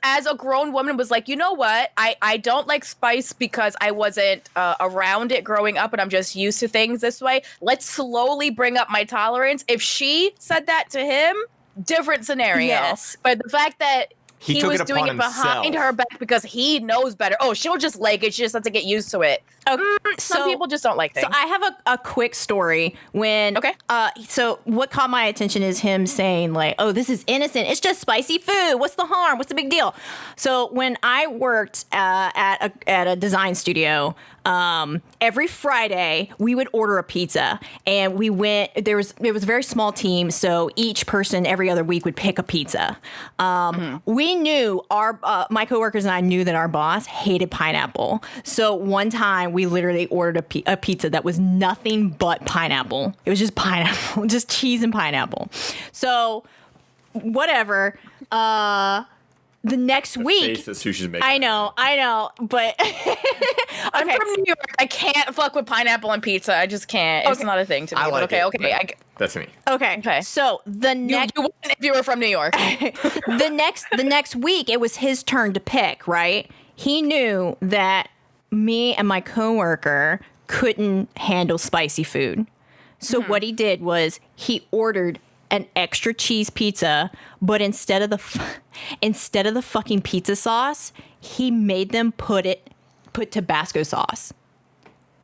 C: as a grown woman, was like, you know what, I don't like spice because I wasn't around it growing up and I'm just used to things this way. Let's slowly bring up my tolerance. If she said that to him, different scenario. Yes. But the fact that he was doing it behind her back because he knows better. Oh, she'll just like it. She just has to get used to it. Some people just don't like things.
A: So I have a quick story when. Okay. So what caught my attention is him saying like, "Oh, this is innocent. It's just spicy food. What's the harm? What's the big deal?" So when I worked at a design studio, every Friday we would order a pizza, and we went. It was a very small team, so each person every other week would pick a pizza. We knew my coworkers and I knew that our boss hated pineapple. So one time we literally ordered a pizza that was nothing but pineapple. It was just pineapple, just cheese and pineapple. So whatever. The next week,
B: face that Sushie's making.
A: I know, but
C: I'm from New York. I can't fuck with pineapple and pizza. I just can't. It's not a thing to me.
B: I like it.
C: Okay.
B: That's me.
A: Okay. So the next,
C: you wouldn't if you were from New York.
A: the next week, it was his turn to pick. Right? He knew that me and my coworker couldn't handle spicy food, so what he did was he ordered an extra cheese pizza, but instead of the fucking pizza sauce, he made them put Tabasco sauce.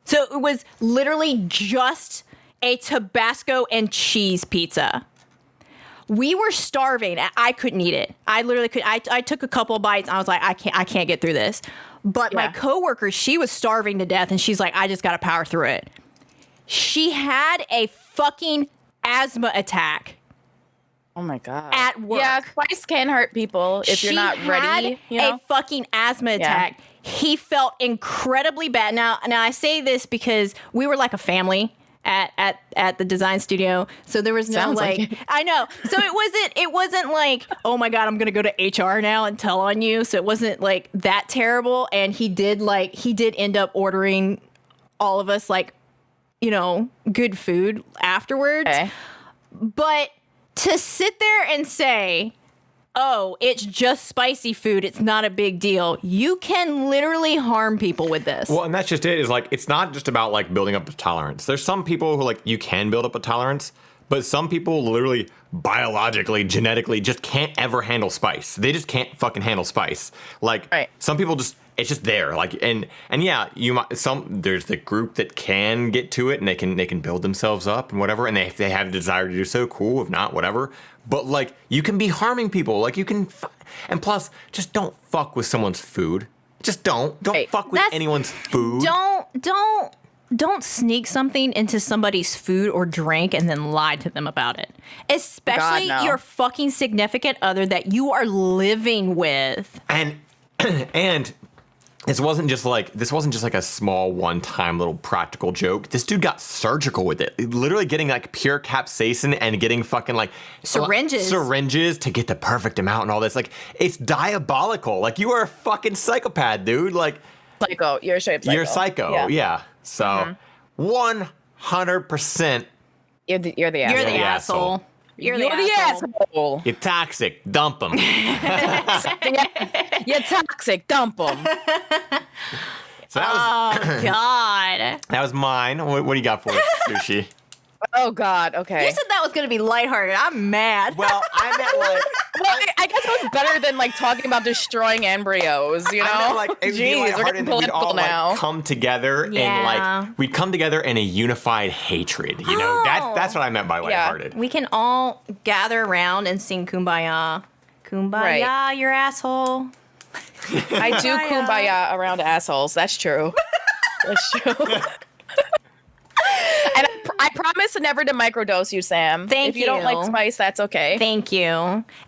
A: So it was literally just a Tabasco and cheese pizza. We were starving. I couldn't eat it. I literally could. I took a couple of bites. And I was like, I can't get through this. But my coworker, she was starving to death, and she's like, I just got to power through it. She had a fucking asthma attack.
C: Oh my God.
A: At work.
C: Yeah, spice can hurt people if you're not ready.
A: She had a fucking asthma attack. He felt incredibly bad. Now I say this because we were like a family at the design studio. So there was no I know. So it wasn't like, oh my God, I'm gonna go to HR now and tell on you. So it wasn't like that terrible. And he did end up ordering all of us like, you know, good food afterwards. Okay. But to sit there and say, oh, it's just spicy food, it's not a big deal, you can literally harm people with this.
B: Well, and that's just it, is like, it's not just about like building up a tolerance. There's some people who like, you can build up a tolerance, but some people literally biologically, genetically just can't ever handle spice. They just can't fucking handle spice. Like some people just, it's just there. Like, and yeah, there's the group that can get to it and they can build themselves up and whatever. And if they have a desire to do so, cool. If not, whatever. But like, you can be harming people. Like you can, and plus just don't fuck with someone's food. Just don't
C: Right.
B: fuck with anyone's food.
A: Don't sneak something into somebody's food or drink and then lie to them about it. Especially
C: God, no.
A: your fucking significant other that you are living with.
B: And this wasn't just like a small one-time little practical joke. This dude got surgical with it. Literally getting like pure capsaicin and getting fucking like syringes to get the perfect amount and all this. Like, it's diabolical. Like, you are a fucking psychopath, dude. Like,
C: Psycho. You're a straight psycho.
B: you're a psycho. Yeah. So 100%.
C: You're the
A: You're
C: asshole.
A: the
B: asshole.
A: asshole. You're
C: You're the asshole.
B: You're toxic. Dump him.
C: You're toxic. Dump them.
B: So that was
A: God.
B: that was mine. What do you got for us, Sushi?
C: Oh God. Okay.
A: You said that was going to be lighthearted. I'm mad.
B: Well, I meant like.
C: Well, I guess it was better than like talking about destroying embryos, you know?
B: I meant like it would be
C: Jeez, we're
B: lighthearted
C: getting
B: and we'd all
C: political now.
B: like come together and
A: Yeah.
B: like we'd come together in a unified hatred. You know, that's what I meant by lighthearted.
A: We can all gather around and sing Kumbaya. Kumbaya,
C: Right.
A: your asshole.
C: I do kumbaya around assholes. That's true. That's true. And I promise never to microdose you, Sam.
A: Thank
C: If you don't like
A: you.
C: spice, that's okay.
A: Thank you.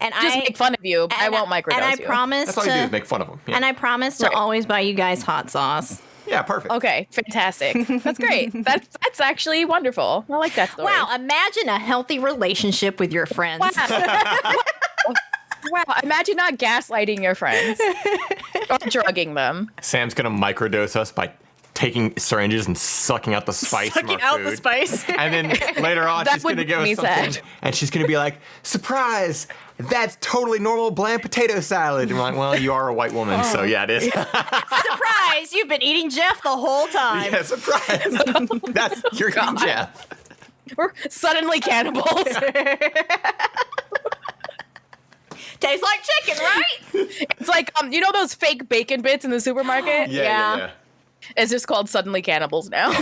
A: And
C: Just make fun of you. But I won't microdose
A: And I
C: you.
A: promise
B: That's all you do is make fun of them. Yeah,
A: And I promise to
C: Right.
A: always buy you guys hot sauce.
B: yeah, perfect.
C: Okay, fantastic. That's great. That's actually wonderful. I like that story.
A: Wow, imagine a healthy relationship with your friends.
C: Wow, imagine not gaslighting your friends or drugging them.
B: Sam's gonna microdose us by taking syringes and sucking out the spice from
A: Sucking
B: our
A: out
B: food.
A: the spice.
B: And then later on,
C: That
B: she's gonna
C: would
B: give
C: make
B: us
C: me
B: something,
C: sad.
B: and she's gonna be like, "Surprise! That's totally normal bland potato salad." And we're like, "Well, you are a white woman, so yeah, it is."
A: Surprise! You've been eating Jeff the whole time.
B: Yeah, surprise! You're eating Jeff.
C: We're suddenly cannibals.
A: Tastes like chicken, right?
C: It's like you know those fake bacon bits in the supermarket?
B: Yeah.
C: It's just called Suddenly Cannibals now.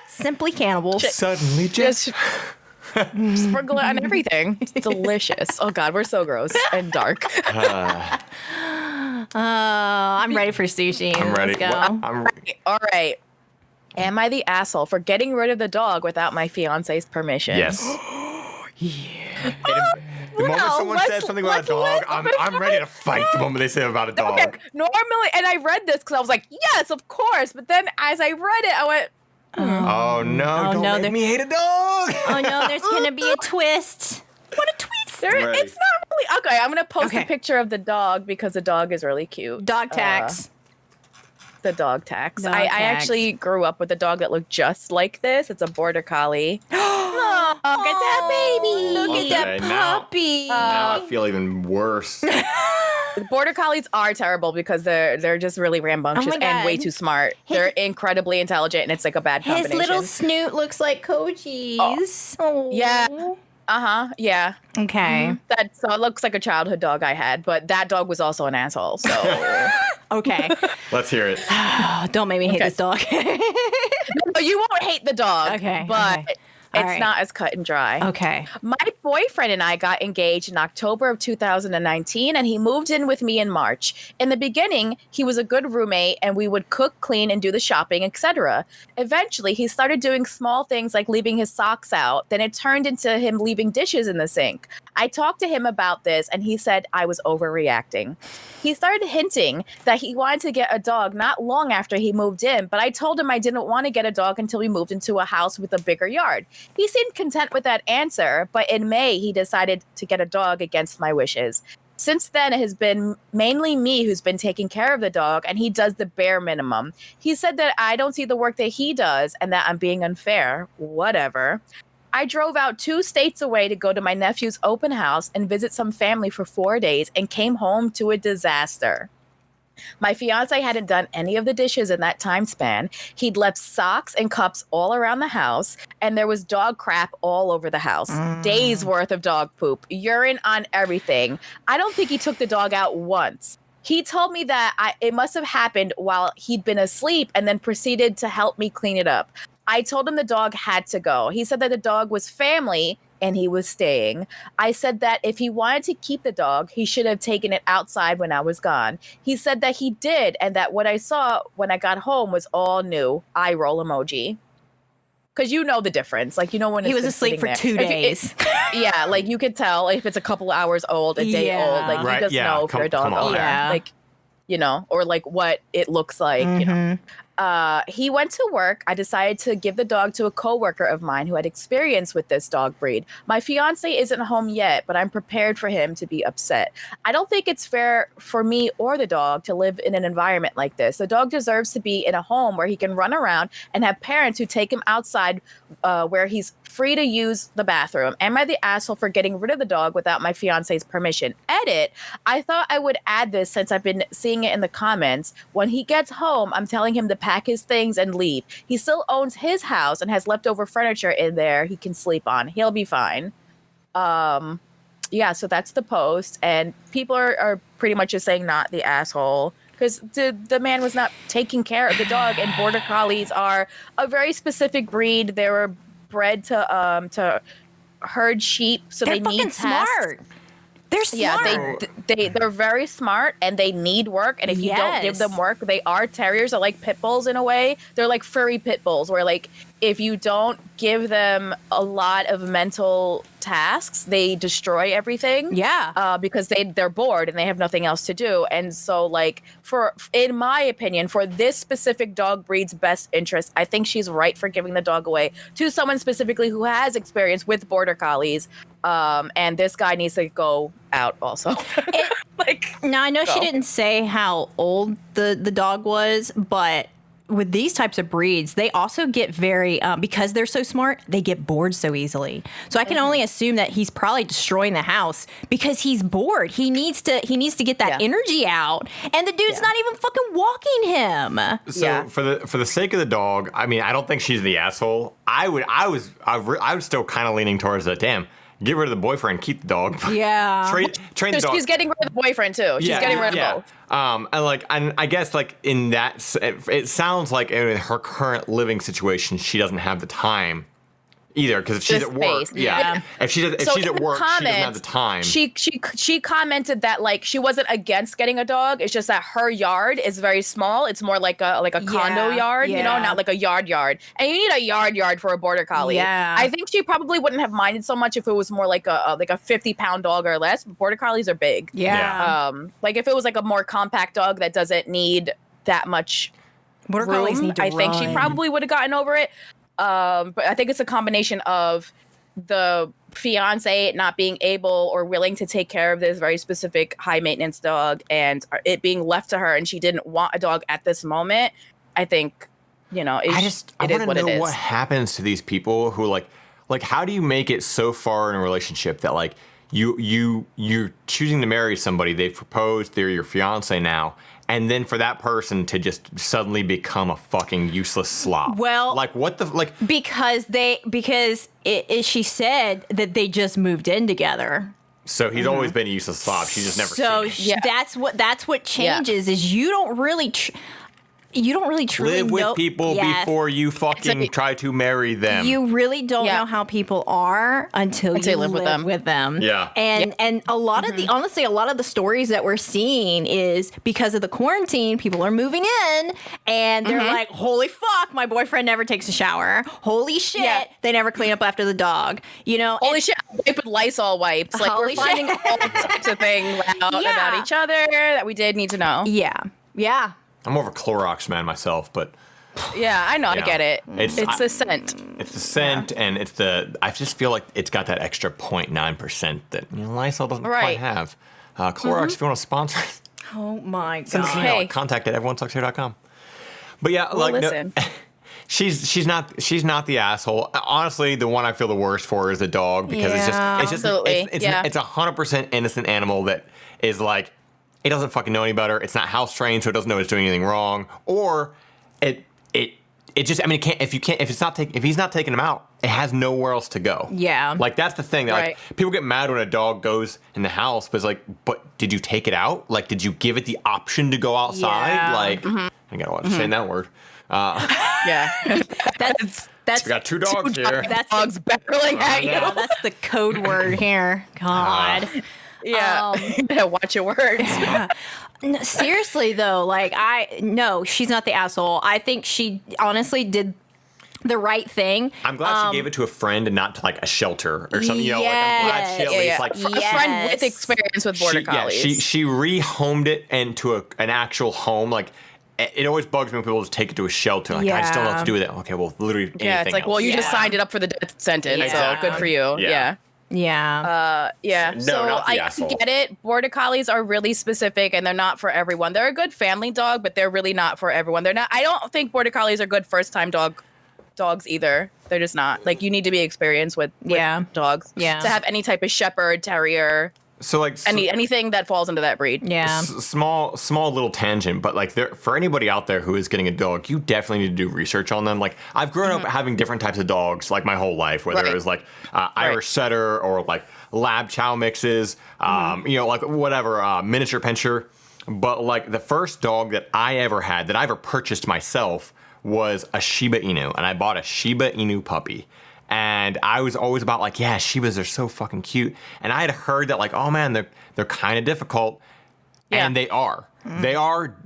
A: Simply cannibals.
B: Suddenly, Jeff.
C: Just sprinkle it on everything. It's delicious. Oh God, we're so gross and dark.
A: I'm ready for sushi.
B: I'm ready.
A: Let's go.
B: I'm
C: All right. Am I the asshole for getting rid of the dog without my fiance's permission?
B: yes. The moment
C: Well,
B: someone
C: let's-
B: says something about a
C: let's
B: dog,
C: listen.
B: I'm ready to fight the moment they say about a dog.
C: Okay. Normally, and I read this because I was like, yes, of course. But then as I read it, I went,
B: Oh no!
A: Oh,
B: don't
A: no,
B: make
A: there-
B: me hate a dog.
A: Oh no, there's gonna be a twist. What a twist!
C: there,
B: Right.
C: it's not really. Okay, I'm going to post
A: Okay.
C: a picture of the dog because the dog is really cute.
A: Dog tax.
C: The dog tax.
A: Dog
C: I
A: tax.
C: actually grew up with a dog that looked just like this. It's a border collie.
A: Oh, look at that baby! Look
B: Okay,
A: at that
B: now-
A: puppy!
B: Now I feel even worse.
C: Border collies are terrible because they're just really rambunctious
A: Oh my
C: and way
A: God.
C: too smart.
A: His-
C: They're incredibly intelligent, and it's like a bad
A: His
C: combination.
A: little snoot looks like Koji's. Oh.
C: Yeah. Yeah.
A: Okay.
C: So it looks like a childhood dog I had, but that dog was also an asshole. So
A: Okay.
B: Let's hear it.
A: Oh, don't make me hate
C: Okay.
A: this dog.
C: No, you won't hate the dog.
A: Okay,
C: But
A: okay. All
C: it's
A: right.
C: not as cut and dry.
A: Okay.
C: My boyfriend and I got engaged in October of 2019, and he moved in with me in March. In the beginning, he was a good roommate, and we would cook, clean, and do the shopping, etc. Eventually, he started doing small things like leaving his socks out. Then it turned into him leaving dishes in the sink. I talked to him about this, and he said I was overreacting. He started hinting that he wanted to get a dog not long after he moved in, but I told him I didn't want to get a dog until we moved into a house with a bigger yard. He seemed content with that answer, but in May, he decided to get a dog against my wishes. Since then, it has been mainly me who's been taking care of the dog, and he does the bare minimum. He said that I don't see the work that he does and that I'm being unfair. Whatever. I drove out 2 states away to go to my nephew's open house and visit some family for 4 days and came home to a disaster. My fiance hadn't done any of the dishes in that time span. He'd left socks and cups all around the house, and there was dog crap all over the house. Days worth of dog poop, urine on everything. I don't think he took the dog out once. He told me that it must have happened while he'd been asleep and then proceeded to help me clean it up. I told him the dog had to go. He said that the dog was family and he was staying. I said that if he wanted to keep the dog, he should have taken it outside when I was gone. He said that he did, and that what I saw when I got home was all new. Eye roll emoji. Because you know the difference. Like, you know when
A: He
C: it's
A: was
C: been
A: asleep for
C: sitting
A: 2
C: there.
A: days.
C: Yeah, like you could tell if it's a couple hours old, a day
A: Yeah.
C: old. Like,
B: Right,
C: you just
B: yeah,
C: know if your dog
B: come on.
C: owner.
A: Yeah.
C: Like, you know, or like what it looks like, you know. He went to work. I decided to give the dog to a coworker of mine who had experience with this dog breed. My fiance isn't home yet, but I'm prepared for him to be upset. I don't think it's fair for me or the dog to live in an environment like this. The dog deserves to be in a home where he can run around and have parents who take him outside where he's free to use the bathroom. Am I the asshole for getting rid of the dog without my fiance's permission? Edit. I thought I would add this since I've been seeing it in the comments. When he gets home, I'm telling him to pack his things and leave. He still owns his house and has leftover furniture in there he can sleep on. He'll be fine. Yeah, so that's the post. And people are pretty much just saying not the asshole. Because the man was not taking care of the dog. And border collies are a very specific breed. They were bred to herd sheep, so
A: They're
C: they
A: fucking
C: need tasks.
A: smart. They're smart.
C: Yeah, they're very smart and they need work. And if you don't give them work, they are terriers. They're like pit bulls in a way. They're like furry pit bulls where like if you don't give them a lot of mental tasks, they destroy everything.
A: Yeah.
C: Because they're bored and they have nothing else to do. And so like in my opinion, for this specific dog breed's best interest, I think she's right for giving the dog away to someone specifically who has experience with border collies. And this guy needs to go out also.
A: Now, I know she didn't say how old the dog was, but with these types of breeds, they also get very, because they're so smart, they get bored so easily. So I can only assume that he's probably destroying the house because he's bored. He needs to get that energy out, and the dude's not even fucking walking him.
B: So for the sake of the dog, I mean, I don't think she's the asshole. I was still kind of leaning towards that. Damn. Get rid of the boyfriend, keep the dog.
A: Yeah.
B: train the dog.
C: She's getting rid of the boyfriend too. She's getting rid of both.
B: And I guess like in that, it sounds like in her current living situation, she doesn't have the time either, because if she's at work, if she's at work, she doesn't have the time.
C: She commented that like she wasn't against getting a dog. It's just that her yard is very small. It's more like a condo yard, you know, not like a yard. And you need a yard for a border collie.
A: Yeah.
C: I think she probably wouldn't have minded so much if it was more like a 50-pound dog or less. But border collies are big.
A: Yeah.
C: Like if it was like a more compact dog that doesn't need that much
A: Border collies
C: room,
A: need to
C: I think she
A: run.
C: probably would have gotten over it. But I think it's a combination of the fiance not being able or willing to take care of this very specific high maintenance dog and it being left to her, and she didn't want a dog at this moment. I think, you know,
B: I want to know what happens to these people who like how do you make it so far in a relationship that like you're choosing to marry somebody, they've proposed, they're your fiance now, and then for that person to just suddenly become a fucking useless slob.
A: Well,
B: like what the like
A: because she said that they just moved in together.
B: So he's always been a useless slob. She just never.
A: So
B: seen it.
A: that's what changes is you don't really truly
B: live with
A: know
B: people before you fucking try to marry them.
A: You really don't know how people are until you live with them.
B: Yeah.
A: And a lot of honestly, a lot of the stories that we're seeing is because of the quarantine, people are moving in and they're like, holy fuck, my boyfriend never takes a shower. Holy shit, they never clean up after the dog. You know,
C: holy shit, I wipe with Lysol wipes. Like we're finding all types of things out about each other that we did need to know.
A: Yeah. Yeah.
B: I'm more of a Clorox man myself, but
C: yeah, I know, I get it. It's the scent.
B: It's the scent, and it's the. I just feel like it's got that extra 0.9% that Lysol doesn't quite have. Clorox, if you want to sponsor us,
A: oh my god,
B: send us an email at contact@everyonesuckshere.com. But yeah,
C: listen.
B: No, she's not the asshole. Honestly, the one I feel the worst for is the dog because it's 100% innocent animal that is like. It doesn't fucking know any better. It's not house trained, so it doesn't know it's doing anything wrong. Or it just. I mean, if he's not taking him out, it has nowhere else to go.
A: Yeah.
B: Like that's the thing. Like people get mad when a dog goes in the house, but it's like, but did you take it out? Like, did you give it the option to go outside?
A: Yeah.
B: Like, I gotta watch saying that word.
C: Yeah,
A: That's
B: We got two dogs here.
A: that's
C: Dogs barreling at you.
A: yeah, that's the code word here. God.
C: Yeah. Watch your words.
A: No, seriously though, like no, she's not the asshole. I think she honestly did the right thing.
B: I'm glad she gave it to a friend and not to like a shelter or something. You know, like I'm glad she at least like
C: A friend with experience with border collies.
B: she rehomed it into an actual home. Like it always bugs me when people just take it to a shelter. Like I just don't know what to do with it. Okay, well, literally anything
C: It's like,
B: else.
C: well, you just signed it up for the death sentence, so good for you.
B: Yeah.
A: Yeah.
C: Yeah.
B: No,
C: So
B: not the
C: I
B: asshole.
C: get it. Border collies are really specific and they're not for everyone. They're a good family dog, but they're really not for everyone. They're not. I don't think border collies are good first time dogs either. They're just not. Like you need to be experienced with dogs.
A: Yeah.
C: To have any type of shepherd, terrier,
B: So like
C: anything that falls into that breed.
A: Yeah.
B: small little tangent, but like for anybody out there who is getting a dog, you definitely need to do research on them. Like I've grown up having different types of dogs like my whole life, whether it was like Irish setter or like lab chow mixes, you know, like whatever, miniature pinscher. But like the first dog that I ever had, that I ever purchased myself, was a Shiba Inu, and I bought a Shiba Inu puppy. And I was always about like, yeah, Shibas are so fucking cute. And I had heard that like, oh man, they're kind of difficult, and they are.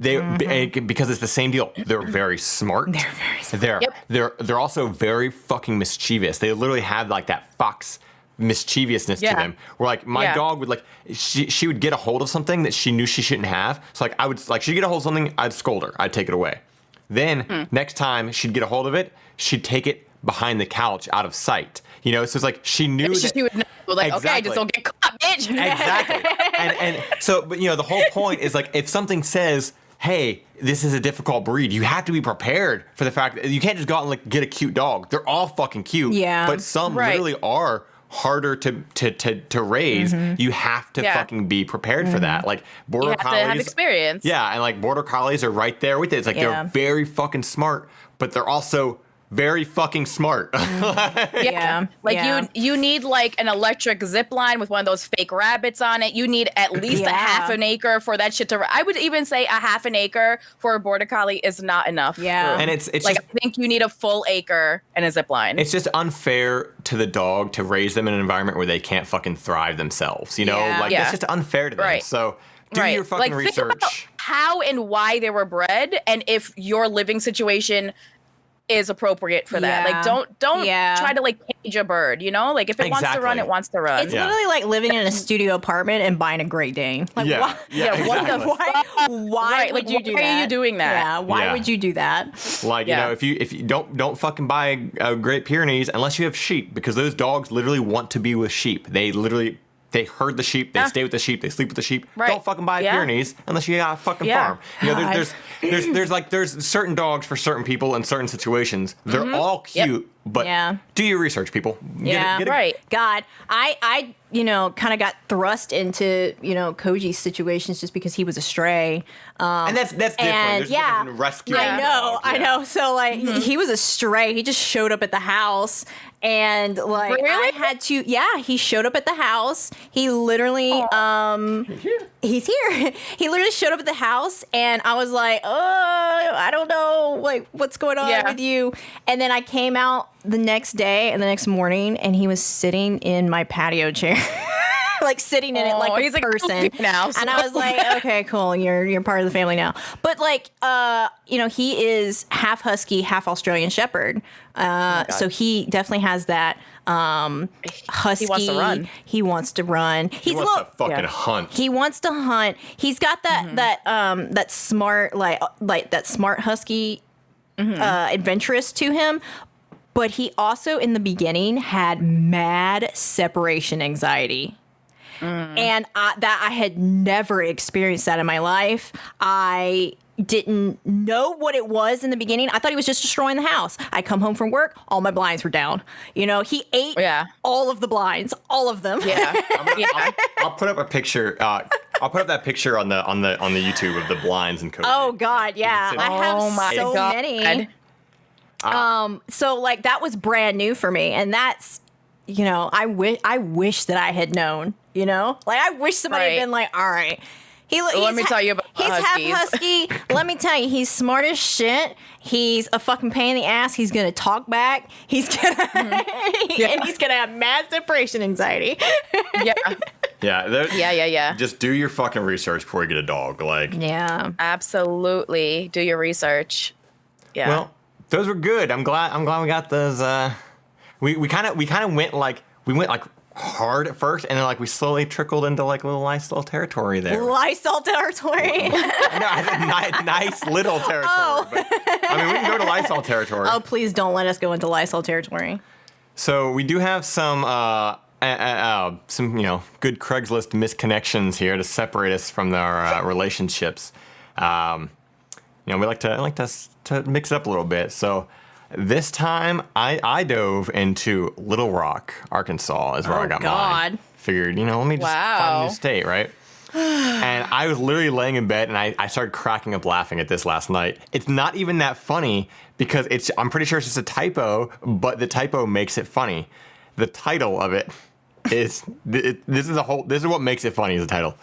B: Because it's the same deal. They're very smart.
A: They're very smart.
B: They're also very fucking mischievous. They literally have like that fox mischievousness to them. Where like my dog would like she would get a hold of something that she knew she shouldn't have. So like I would like she'd get a hold of something, I'd scold her, I'd take it away. Then next time she'd get a hold of it, she'd take it behind the couch out of sight. You know, so it's like she knew that
C: She would know, like,
B: Exactly.
C: okay, just don't get caught, bitch.
B: Exactly. and so, but you know, the whole point is like if something says, hey, this is a difficult breed, you have to be prepared for the fact that you can't just go out and like get a cute dog. They're all fucking cute.
A: Yeah.
B: But some literally are harder to raise. You have to fucking be prepared for that. Like border
C: You have
B: collies
C: to have experience.
B: Yeah, and like border collies are right there with it. It's like they're very fucking smart, but they're also very fucking smart.
A: Yeah.
C: Like you need like an electric zip line with one of those fake rabbits on it. You need at least a half an acre for that shit to. I would even say a half an acre for a border collie is not enough.
A: Yeah.
B: And it's
C: like
B: just,
C: I think you need a full acre and a zip line.
B: it's just unfair to the dog to raise them in an environment where they can't fucking thrive themselves. You know, like that's just unfair to them.
C: Right.
B: So do your fucking
C: like,
B: research.
C: Think about how and why they were bred, and if your living situation is appropriate for that. Like don't try to like cage a bird, you know? Like if it wants to run, it wants to run.
A: It's literally like living in a studio apartment and buying a Great Dane. Like why?
C: What the fuck?
A: Why would you do that?
C: Why are you doing that?
A: Yeah, why would you do that?
B: Like, you know, if you don't fucking buy a Great Pyrenees unless you have sheep, because those dogs literally want to be with sheep. They herd the sheep, they stay with the sheep, they sleep with the sheep. Don't fucking buy Pyrenees unless you got a fucking farm. You know, there's certain dogs for certain people in certain situations. They're all cute, but do your research, people.
A: God, I kind of got thrust into, Koji's situations just because he was a stray.
B: And that's different. There's different rescue.
A: I know. So like he was a stray. He just showed up at the house and like I had to, he showed up at the house. He literally, he's here. He literally showed up at the house and I was like, oh, I don't know, like what's going on with you? And then I came out the next day and the next morning and he was sitting in my patio chair. Like sitting in it like a person
C: now,
A: and I was like, okay, cool, you're part of the family now. But like he is half husky, half Australian shepherd, so he definitely has that husky. He wants to run. He wants to
B: fucking hunt.
A: He wants to hunt. He's got that smart like that smart husky adventurous to him. But he also in the beginning had mad separation anxiety. And I had never experienced that in my life. I didn't know what it was in the beginning. I thought he was just destroying the house. I come home from work, all my blinds were down. He ate all of the blinds, all of them.
B: I'll put up a picture. I'll put up that picture on the YouTube of the blinds and Koji.
A: Oh God, yeah. I have so many. So like that was brand new for me, and that's I wish that I had known. Like I wish somebody had been like, all right,
C: Let me tell you about
A: he's
C: huskies.
A: half husky. Let me tell you, he's smart as shit. He's a fucking pain in the ass. He's gonna talk back. He's gonna and he's gonna have mad separation anxiety.
C: Yeah.
B: Just do your fucking research before you get a dog. Like,
A: Yeah.
C: Absolutely. Do your research. Yeah.
B: well, those were good. I'm glad we got those. We kind of went like hard at first, and then like we slowly trickled into like little nice little territory there.
A: Lysol territory.
B: No, I said nice little territory.
A: Oh.
B: But, I mean, we can go to Lysol territory.
A: Oh, please don't let us go into Lysol territory.
B: So we do have some good Craigslist misconnections here to separate us from our relationships. We like to mix it up a little bit. So this time I dove into Little Rock, Arkansas, is where I got mine. Figured, let me just find a new state, right? And I was literally laying in bed, and I started cracking up laughing at this last night. It's not even that funny because I'm pretty sure it's just a typo, but the typo makes it funny. The title of it is this is what makes it funny. Is the title?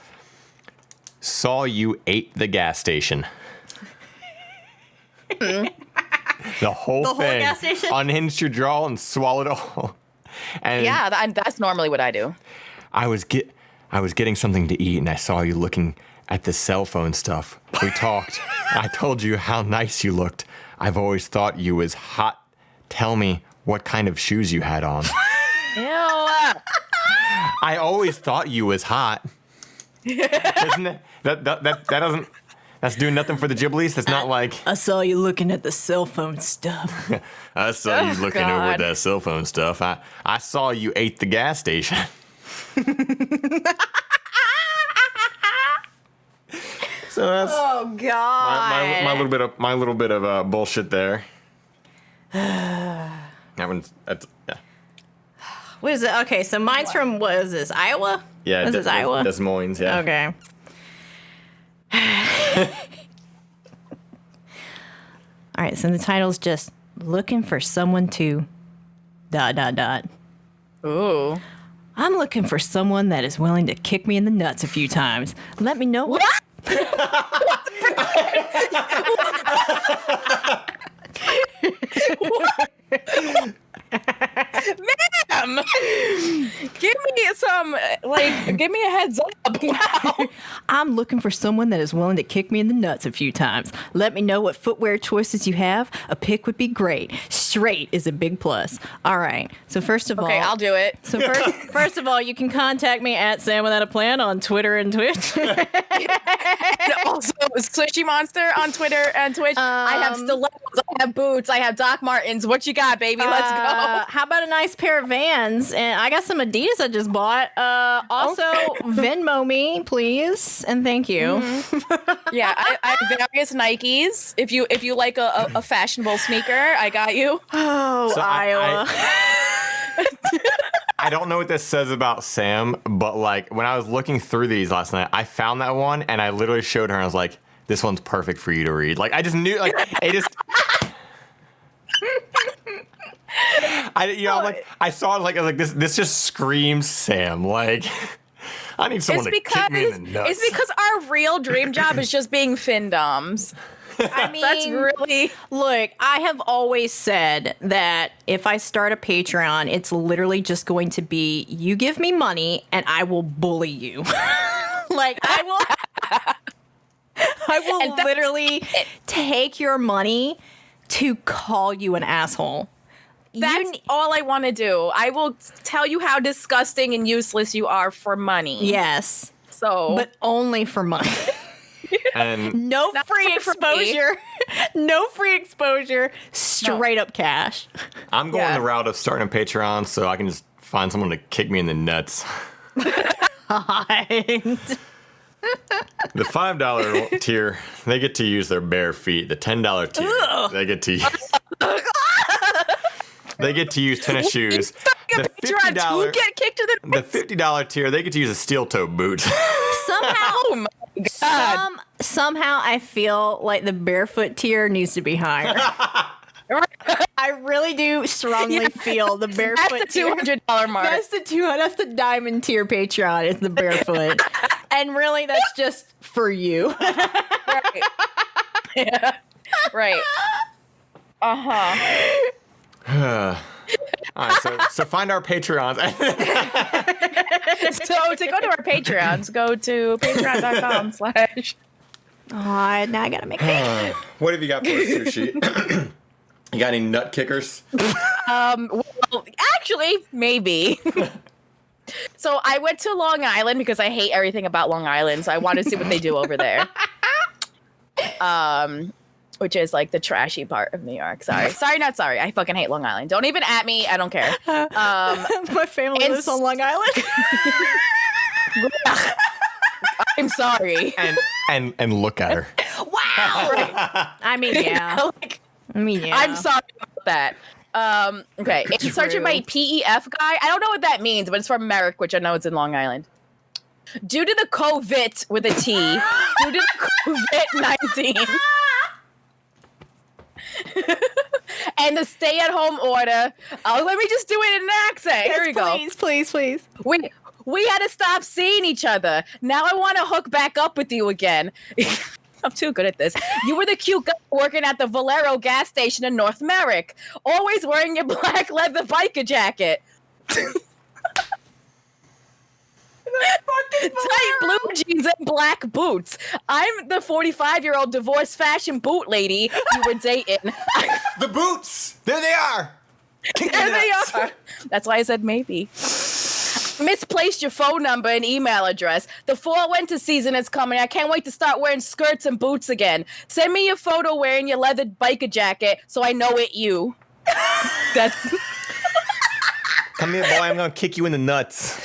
B: Saw you ate the gas station. The whole thing.
A: Gas station?
B: Unhinged your jaw and swallowed it all. And
C: yeah, that's normally what I do.
B: I was getting something to eat, and I saw you looking at the cell phone stuff. We talked. I told you how nice you looked. I've always thought you was hot. Tell me what kind of shoes you had on.
C: Ew.
B: I always thought you was hot. Isn't it? That doesn't. That's doing nothing for the Ghiblies. That's not like.
A: I saw you looking at the cell phone stuff.
B: I saw you looking over at that cell phone stuff. I saw you ate the gas station. So that's
A: God.
B: my little bit of bullshit there. That's yeah.
A: What is it? Okay, so mine's from, what is this, Iowa?
B: Yeah,
A: Is this Iowa?
B: Des Moines, yeah.
A: Okay. All right, so the title's just looking for someone to ...
C: Ooh.
A: I'm looking for someone that is willing to kick me in the nuts a few times. Let me know what?
C: Ma'am, give me a heads up. Wow.
A: I'm looking for someone that is willing to kick me in the nuts a few times. Let me know what footwear choices you have. A pick would be great. Straight is a big plus. All right. So first of all,
C: Okay, I'll do it.
A: So first of all, you can contact me at Sam Without a Plan on Twitter and Twitch.
C: And also, Sushie Monster on Twitter and Twitch. I have stilettos. I have boots. I have Doc Martens. What you got, baby? Let's go.
A: How about a nice pair of Vans? And I got some Adidas I just bought. Also, Venmo me, please, and thank you.
C: Mm-hmm. Yeah, I have various Nikes. If you like a fashionable sneaker, I got you.
A: Oh,
B: So
A: Iowa.
B: I don't know what this says about Sam, but like when I was looking through these last night, I found that one and I literally showed her and I was like, this one's perfect for you to read. Like I just knew, like it just. I saw it like I was like this just screams Sam. Like I need someone to kick me in the nuts.
C: It's because our real dream job is just being findoms.
A: I mean,
C: That's really...
A: Look, I have always said that if I start a Patreon, it's literally just going to be, you give me money and I will bully you. Like, I will literally take your money to call you an asshole.
C: That's all I want to do. I will tell you how disgusting and useless you are for money.
A: Yes.
C: So,
A: but only for money.
B: And
A: No
C: Not
A: free
C: for
A: exposure. No free exposure. Straight up cash.
B: I'm going the route of starting a Patreon so I can just find someone to kick me in the nuts. The $5 tier, they get to use their bare feet. The $10 tier, they get to use. They get to use tennis shoes. The $50,
C: get kicked to the
B: the $50 tier, they get to use a steel toe boot.
A: Somehow,
C: Oh my God.
A: somehow I feel like the barefoot tier needs to be higher. I really do strongly feel the barefoot
C: That's the
A: tier.
C: $200 mark.
A: That's the diamond tier Patreon is the barefoot. And really that's just for you.
C: Right. Yeah. Right. Uh-huh.
B: All right, so find our Patreons.
C: So to go to our Patreons, go to patreon.com/
A: Oh, now I gotta make it.
B: What have you got for us, Sushi? You got any nut kickers?
C: Well, actually, maybe. So I went to Long Island because I hate everything about Long Island. So I wanted to see what they do over there. Which is like the trashy part of New York. Sorry, not sorry. I fucking hate Long Island. Don't even at me. I don't care.
A: My family lives on Long Island.
C: I'm sorry.
B: And look at her.
A: Wow. I mean, yeah.
C: I'm sorry about that. Okay. It's searching by PEF guy. I don't know what that means, but it's from Merrick, which I know it's in Long Island. Due to the COVID with a T, due to the COVID-19 and the stay-at-home order, let me just do it in an accent. Here we go.
A: Please.
C: We had to stop seeing each other. Now I want to hook back up with you again. I'm too good at this. You were the cute guy working at the Valero gas station in North Merrick, always wearing your black leather biker jacket. Tight blue jeans and black boots. I'm the 45-year-old divorced fashion boot lady you were dating.
B: The boots! There they are!
C: There they are. That's why I said maybe. Misplaced your phone number and email address. The fall winter season is coming. I can't wait to start wearing skirts and boots again. Send me your photo wearing your leather biker jacket so I know it you. That's...
B: Come here, boy. I'm going to kick you in the nuts.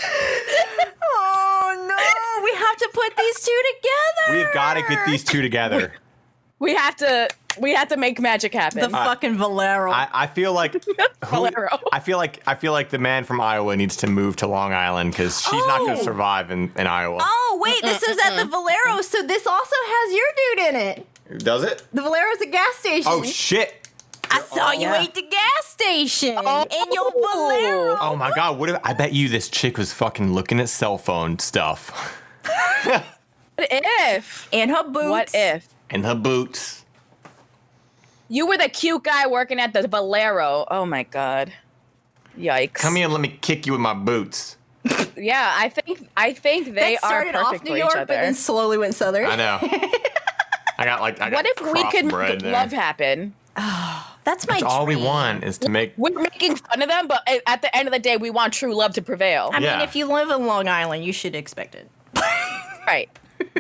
A: Oh, no. We have to put these two together.
B: We've got to get these two together.
C: We have to make magic happen.
A: The fucking Valero.
B: I feel like
C: Valero.
B: I feel like the man from Iowa needs to move to Long Island because she's not going to survive in Iowa.
A: Oh, wait. This is at the Valero, so this also has your dude in it.
B: Does it?
A: The Valero's a gas station.
B: Oh shit!
A: I saw you ate the gas station in your Valero.
B: Oh my god! What if I bet you this chick was fucking looking at cell phone stuff.
C: What if?
A: In her boots.
C: What if?
B: And her boots.
C: You were the cute guy working at the Valero. Oh my god. Yikes.
B: Come here and let me kick you with my boots.
C: Yeah, I think they
A: that
C: are
A: started
C: perfect
A: off New
C: for
A: York,
C: each
A: but
C: other.
A: then slowly went southern.
B: I know. I got
C: What if we could
B: crossbred
C: make
B: there.
C: love happen?
A: That's my
B: That's all we
A: dream.
B: want is to make.
C: We're making fun of them, but at the end of the day, we want true love to prevail.
A: I
B: Yeah.
A: mean, if you live in Long Island, you should expect it.
C: Right.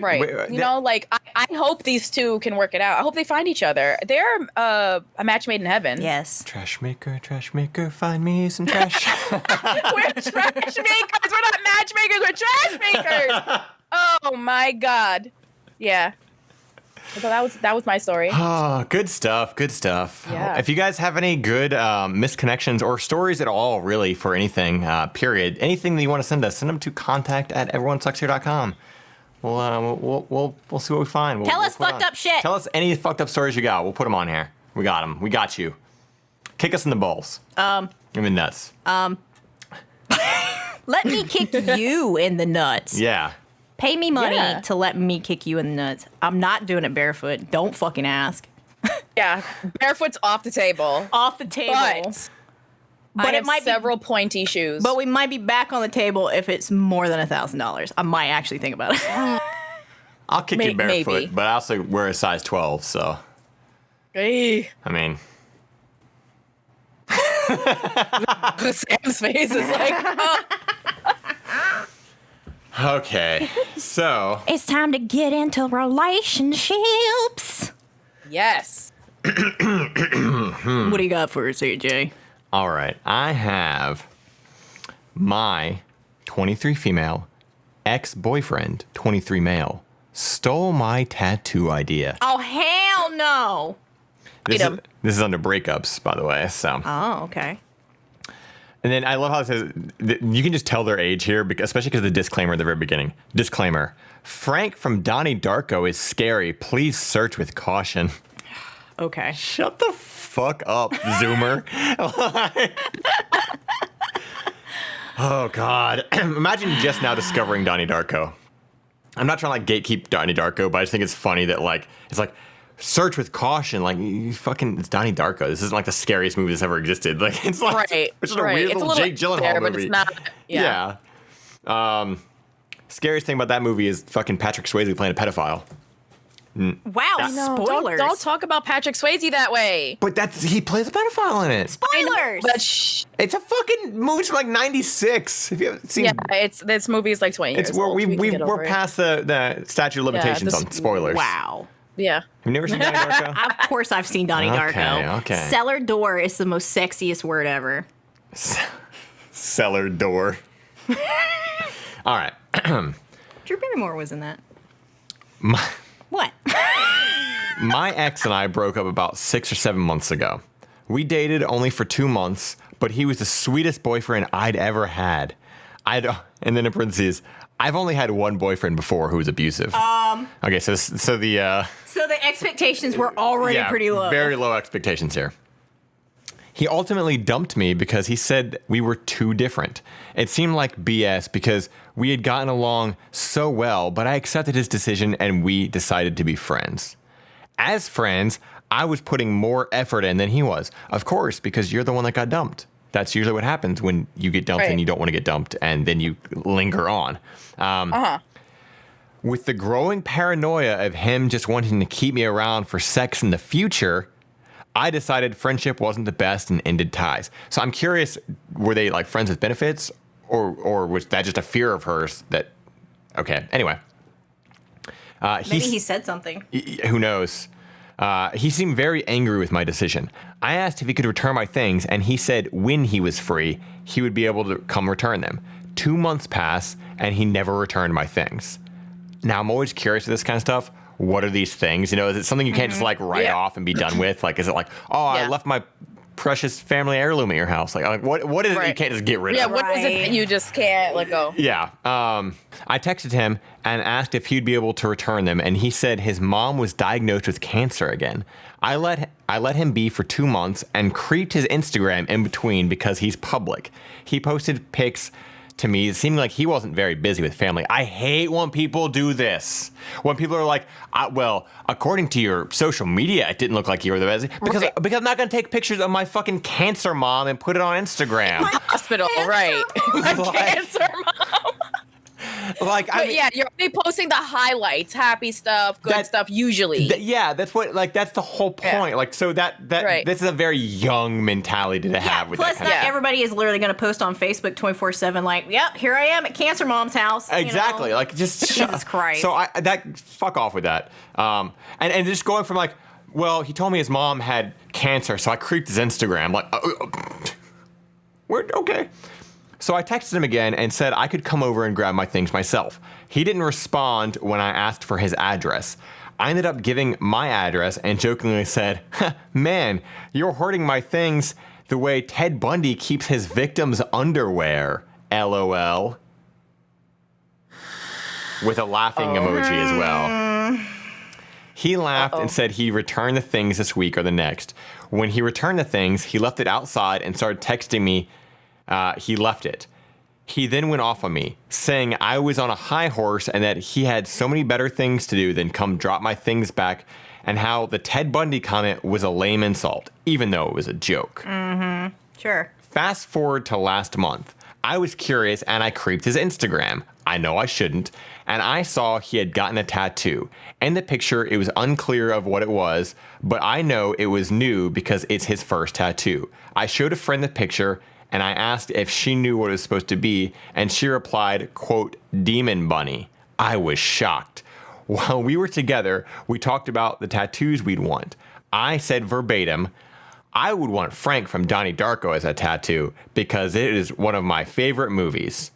C: Right.
B: Wait,
C: You know, like, I hope these two can work it out. I hope they find each other. They're a match made in heaven.
A: Yes.
B: Trash maker, find me some trash.
C: We're trash makers. We're not matchmakers. We're trash makers. Oh, my God. Yeah. So that was my story.
B: Oh, good stuff.
C: Yeah.
B: If you guys have any good misconnections or stories at all, really, for anything, period, anything that you want to send us, send them to contact@everyonesuckshere.com. We'll see what we find.
A: Tell us
B: put
A: fucked
B: on.
A: up shit.
B: Tell us any fucked up stories you got. We'll put them on here. We got them. We got you. Kick us in the balls. In the nuts.
A: Let me kick you in the nuts.
B: Yeah.
A: Pay me money
C: Yeah.
A: to let me kick you in the nuts. I'm not doing it barefoot. Don't fucking ask.
C: Yeah. Barefoot's off the table.
A: Off the table.
C: But
A: it might be
C: several pointy shoes.
A: But we might be back on the table if it's more than $1,000. I might actually think about it.
B: I'll kick you barefoot,
C: maybe.
B: but I also wear a size 12, so.
C: Hey.
B: I mean.
C: Sam's face is like, oh.
B: Okay, so.
A: It's time to get into relationships.
C: Yes.
A: What do you got for us, AJ?
B: All right, I have my 23 female ex-boyfriend, 23 male, stole my tattoo idea.
A: Oh, hell no.
B: This is under breakups, by the way, so.
A: Oh, okay.
B: And then I love how it says, you can just tell their age here, especially because of the disclaimer at the very beginning. Disclaimer, Frank from Donnie Darko is scary. Please search with caution.
A: Okay.
B: Shut the fuck up, Zoomer. Oh, God. Imagine just now discovering Donnie Darko. I'm not trying to like gatekeep Donnie Darko, but I just think it's funny that like it's like search with caution. Like you fucking, it's Donnie Darko. This isn't like the scariest movie that's ever existed. Like it's like it's just a weird little Jake Gyllenhaal movie. But it's not. Yeah. Scariest thing about that movie is fucking Patrick Swayze playing a pedophile.
A: Wow, spoilers.
C: Don't talk about Patrick Swayze that way.
B: But he plays a pedophile in it.
A: Spoilers.
C: But
B: it's a fucking movie from like '96. If you haven't seen,
C: this movie is like 20 years old.
B: We're past the statute of limitations on spoilers.
A: Wow.
C: Yeah.
B: Have you never seen Donnie Darko?
A: Of course, I've seen Donnie Darko.
B: Okay.
A: Cellar door is the most sexiest word ever.
B: Cellar door. All right.
A: Drew Barrymore was in that. What?
B: My ex and I broke up about 6 or 7 months ago. We dated only for 2 months, but he was the sweetest boyfriend I'd ever had. And then in parentheses, I've only had one boyfriend before who was abusive. Okay, so the
A: expectations were already pretty low.
B: Very low expectations here. He ultimately dumped me because he said we were too different. It seemed like BS because we had gotten along so well, but I accepted his decision and we decided to be friends. As friends, I was putting more effort in than he was. Of course, because you're the one that got dumped. That's usually what happens when you get dumped and you don't want to get dumped and then you linger on. With the growing paranoia of him just wanting to keep me around for sex in the future, I decided friendship wasn't the best and ended ties. So I'm curious, were they like friends with benefits or was that just a fear of hers that, okay, anyway.
A: Maybe he said something.
B: Who knows? He seemed very angry with my decision. I asked if he could return my things and he said when he was free, he would be able to come return them. 2 months pass and he never returned my things. Now I'm always curious with this kind of stuff. What are these things? You know, is it something you can't just like write off and be done with? Like, is it like, I left my precious family heirloom at your house? Like what is it that you can't just get rid of?
C: Yeah, what is it that you just can't let go?
B: Yeah. I texted him and asked if he'd be able to return them, and he said his mom was diagnosed with cancer again. I let him be for 2 months and creeped his Instagram in between because he's public. He posted pics to me, it seemed like he wasn't very busy with family. I hate when people do this. When people are like, well, according to your social media, it didn't look like you were the busy. Because I'm not going to take pictures of my fucking cancer mom and put it on Instagram.
C: Hospital, right. My cancer mom. You're only posting the highlights, happy stuff, good stuff, usually.
B: That's what, that's the whole point. Yeah. This is a very young mentality to have with
A: plus,
B: that kind
A: of everybody is literally going to post on Facebook 24/7, like, yep, here I am at Cancer Mom's house.
B: Exactly.
A: Jesus Christ.
B: So fuck off with that. And just going from well, he told me his mom had cancer, so I creeped his Instagram. Okay. So I texted him again and said I could come over and grab my things myself. He didn't respond when I asked for his address. I ended up giving my address and jokingly said, man, you're hoarding my things the way Ted Bundy keeps his victims' underwear. LOL. With a laughing emoji as well. He laughed and said he returned the things this week or the next. When he returned the things, he left it outside and started texting me he left it. He then went off on me, saying I was on a high horse and that he had so many better things to do than come drop my things back, and how the Ted Bundy comment was a lame insult, even though it was a joke.
A: Mm-hmm. Sure.
B: Fast forward to last month. I was curious and I creeped his Instagram. I know I shouldn't. And I saw he had gotten a tattoo. In the picture, it was unclear of what it was, but I know it was new because it's his first tattoo. I showed a friend the picture and I asked if she knew what it was supposed to be, and she replied, quote, demon bunny. I was shocked. While we were together, we talked about the tattoos we'd want. I said verbatim, I would want Frank from Donnie Darko as a tattoo because it is one of my favorite movies.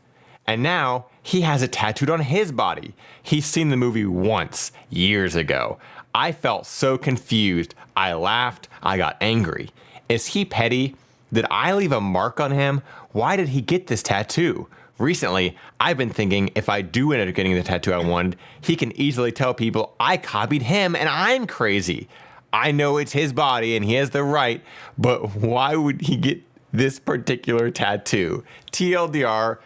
B: And now he has it tattooed on his body. He's seen the movie once, years ago. I felt so confused. I laughed. I got angry. Is he petty? Did I leave a mark on him? Why did he get this tattoo? Recently, I've been thinking if I do end up getting the tattoo I wanted, he can easily tell people I copied him and I'm crazy. I know it's his body and he has the right, but why would he get this particular tattoo? TLDR,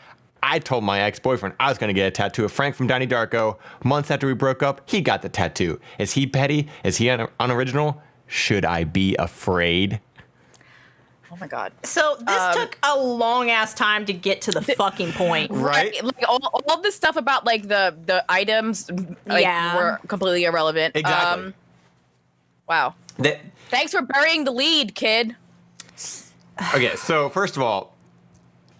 B: I told my ex-boyfriend I was going to get a tattoo of Frank from Donnie Darko. Months after we broke up, he got the tattoo. Is he petty? Is he unoriginal? Should I be afraid?
C: Oh my God.
A: So this took a long ass time to get to the fucking point.
B: Right?
C: Like all this stuff about like the items were completely irrelevant.
B: Exactly.
C: Wow. Thanks for burying the lead, kid.
B: Okay, so first of all,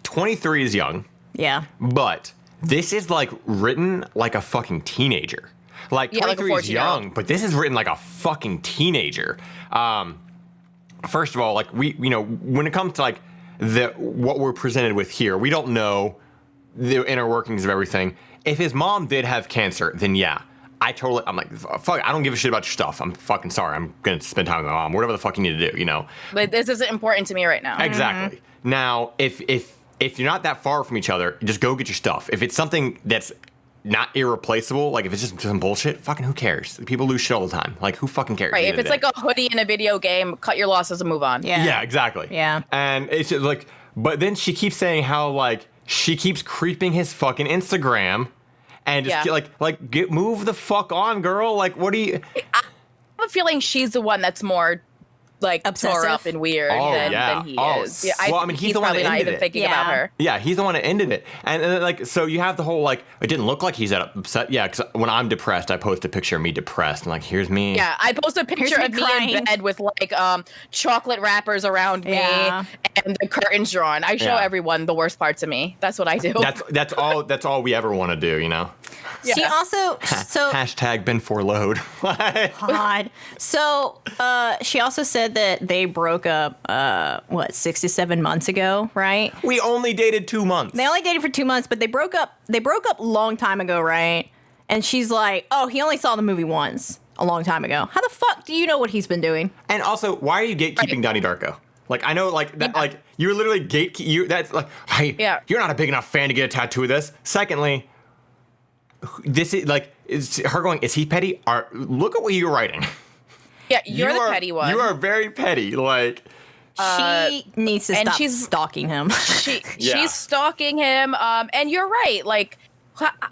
B: 23 is young.
A: Yeah.
B: But this is like written like a fucking teenager. Like 23 is young, but this is written like a fucking teenager. First of all, like when it comes to like what we're presented with here, we don't know the inner workings of everything. If his mom did have cancer, then yeah, I'm like, fuck, I don't give a shit about your stuff. I'm fucking sorry. I'm gonna spend time with my mom. Whatever the fuck you need to do, you know.
C: But this isn't important to me right now.
B: Exactly. Mm-hmm. Now, if you're not that far from each other, just go get your stuff. If it's something that's not irreplaceable, like if it's just some bullshit, fucking who cares? People lose shit all the time. Like who fucking cares?
C: Right. If it's like a hoodie in a video game, cut your losses and move on.
A: Yeah.
B: Yeah, exactly.
A: Yeah.
B: And it's just like, but then she keeps saying how like she keeps creeping his fucking Instagram, and just move the fuck on, girl. Like what do you?
C: I have a feeling she's the one that's more like
A: obsessive
C: tore up and weird than he is. Yeah,
B: well, he's the one
C: probably
B: that
C: not
B: ended
C: even
B: it.
C: thinking about her.
B: Yeah, he's the one that ended it. And like, so you have the whole like, it didn't look like he's upset. Yeah, because when I'm depressed, I post a picture of me depressed. And like, here's me.
C: Yeah, I post a picture of me in bed with like chocolate wrappers around me and the curtains drawn. I show everyone the worst parts of me. That's what I do.
B: That's all we ever want to do, you know?
A: Yeah. She also
B: hashtag been for load.
A: God. So she also said that they broke up 6 to 7 months ago, right?
B: We only dated 2 months.
A: They only dated for 2 months, but they broke up a long time ago, right? And she's like, oh, he only saw the movie once a long time ago. How the fuck do you know what he's been doing?
B: And also, why are you gatekeeping Donnie Darko? Like, I know, like, that, like, you're literally that's like, hey, you're not a big enough fan to get a tattoo of this. Secondly, this is like, is her going, is he petty? Look at what you're writing.
C: Yeah, you're the petty one.
B: You are very petty. Like,
A: she needs to stop stalking him.
C: She's stalking him. And you're right. Like,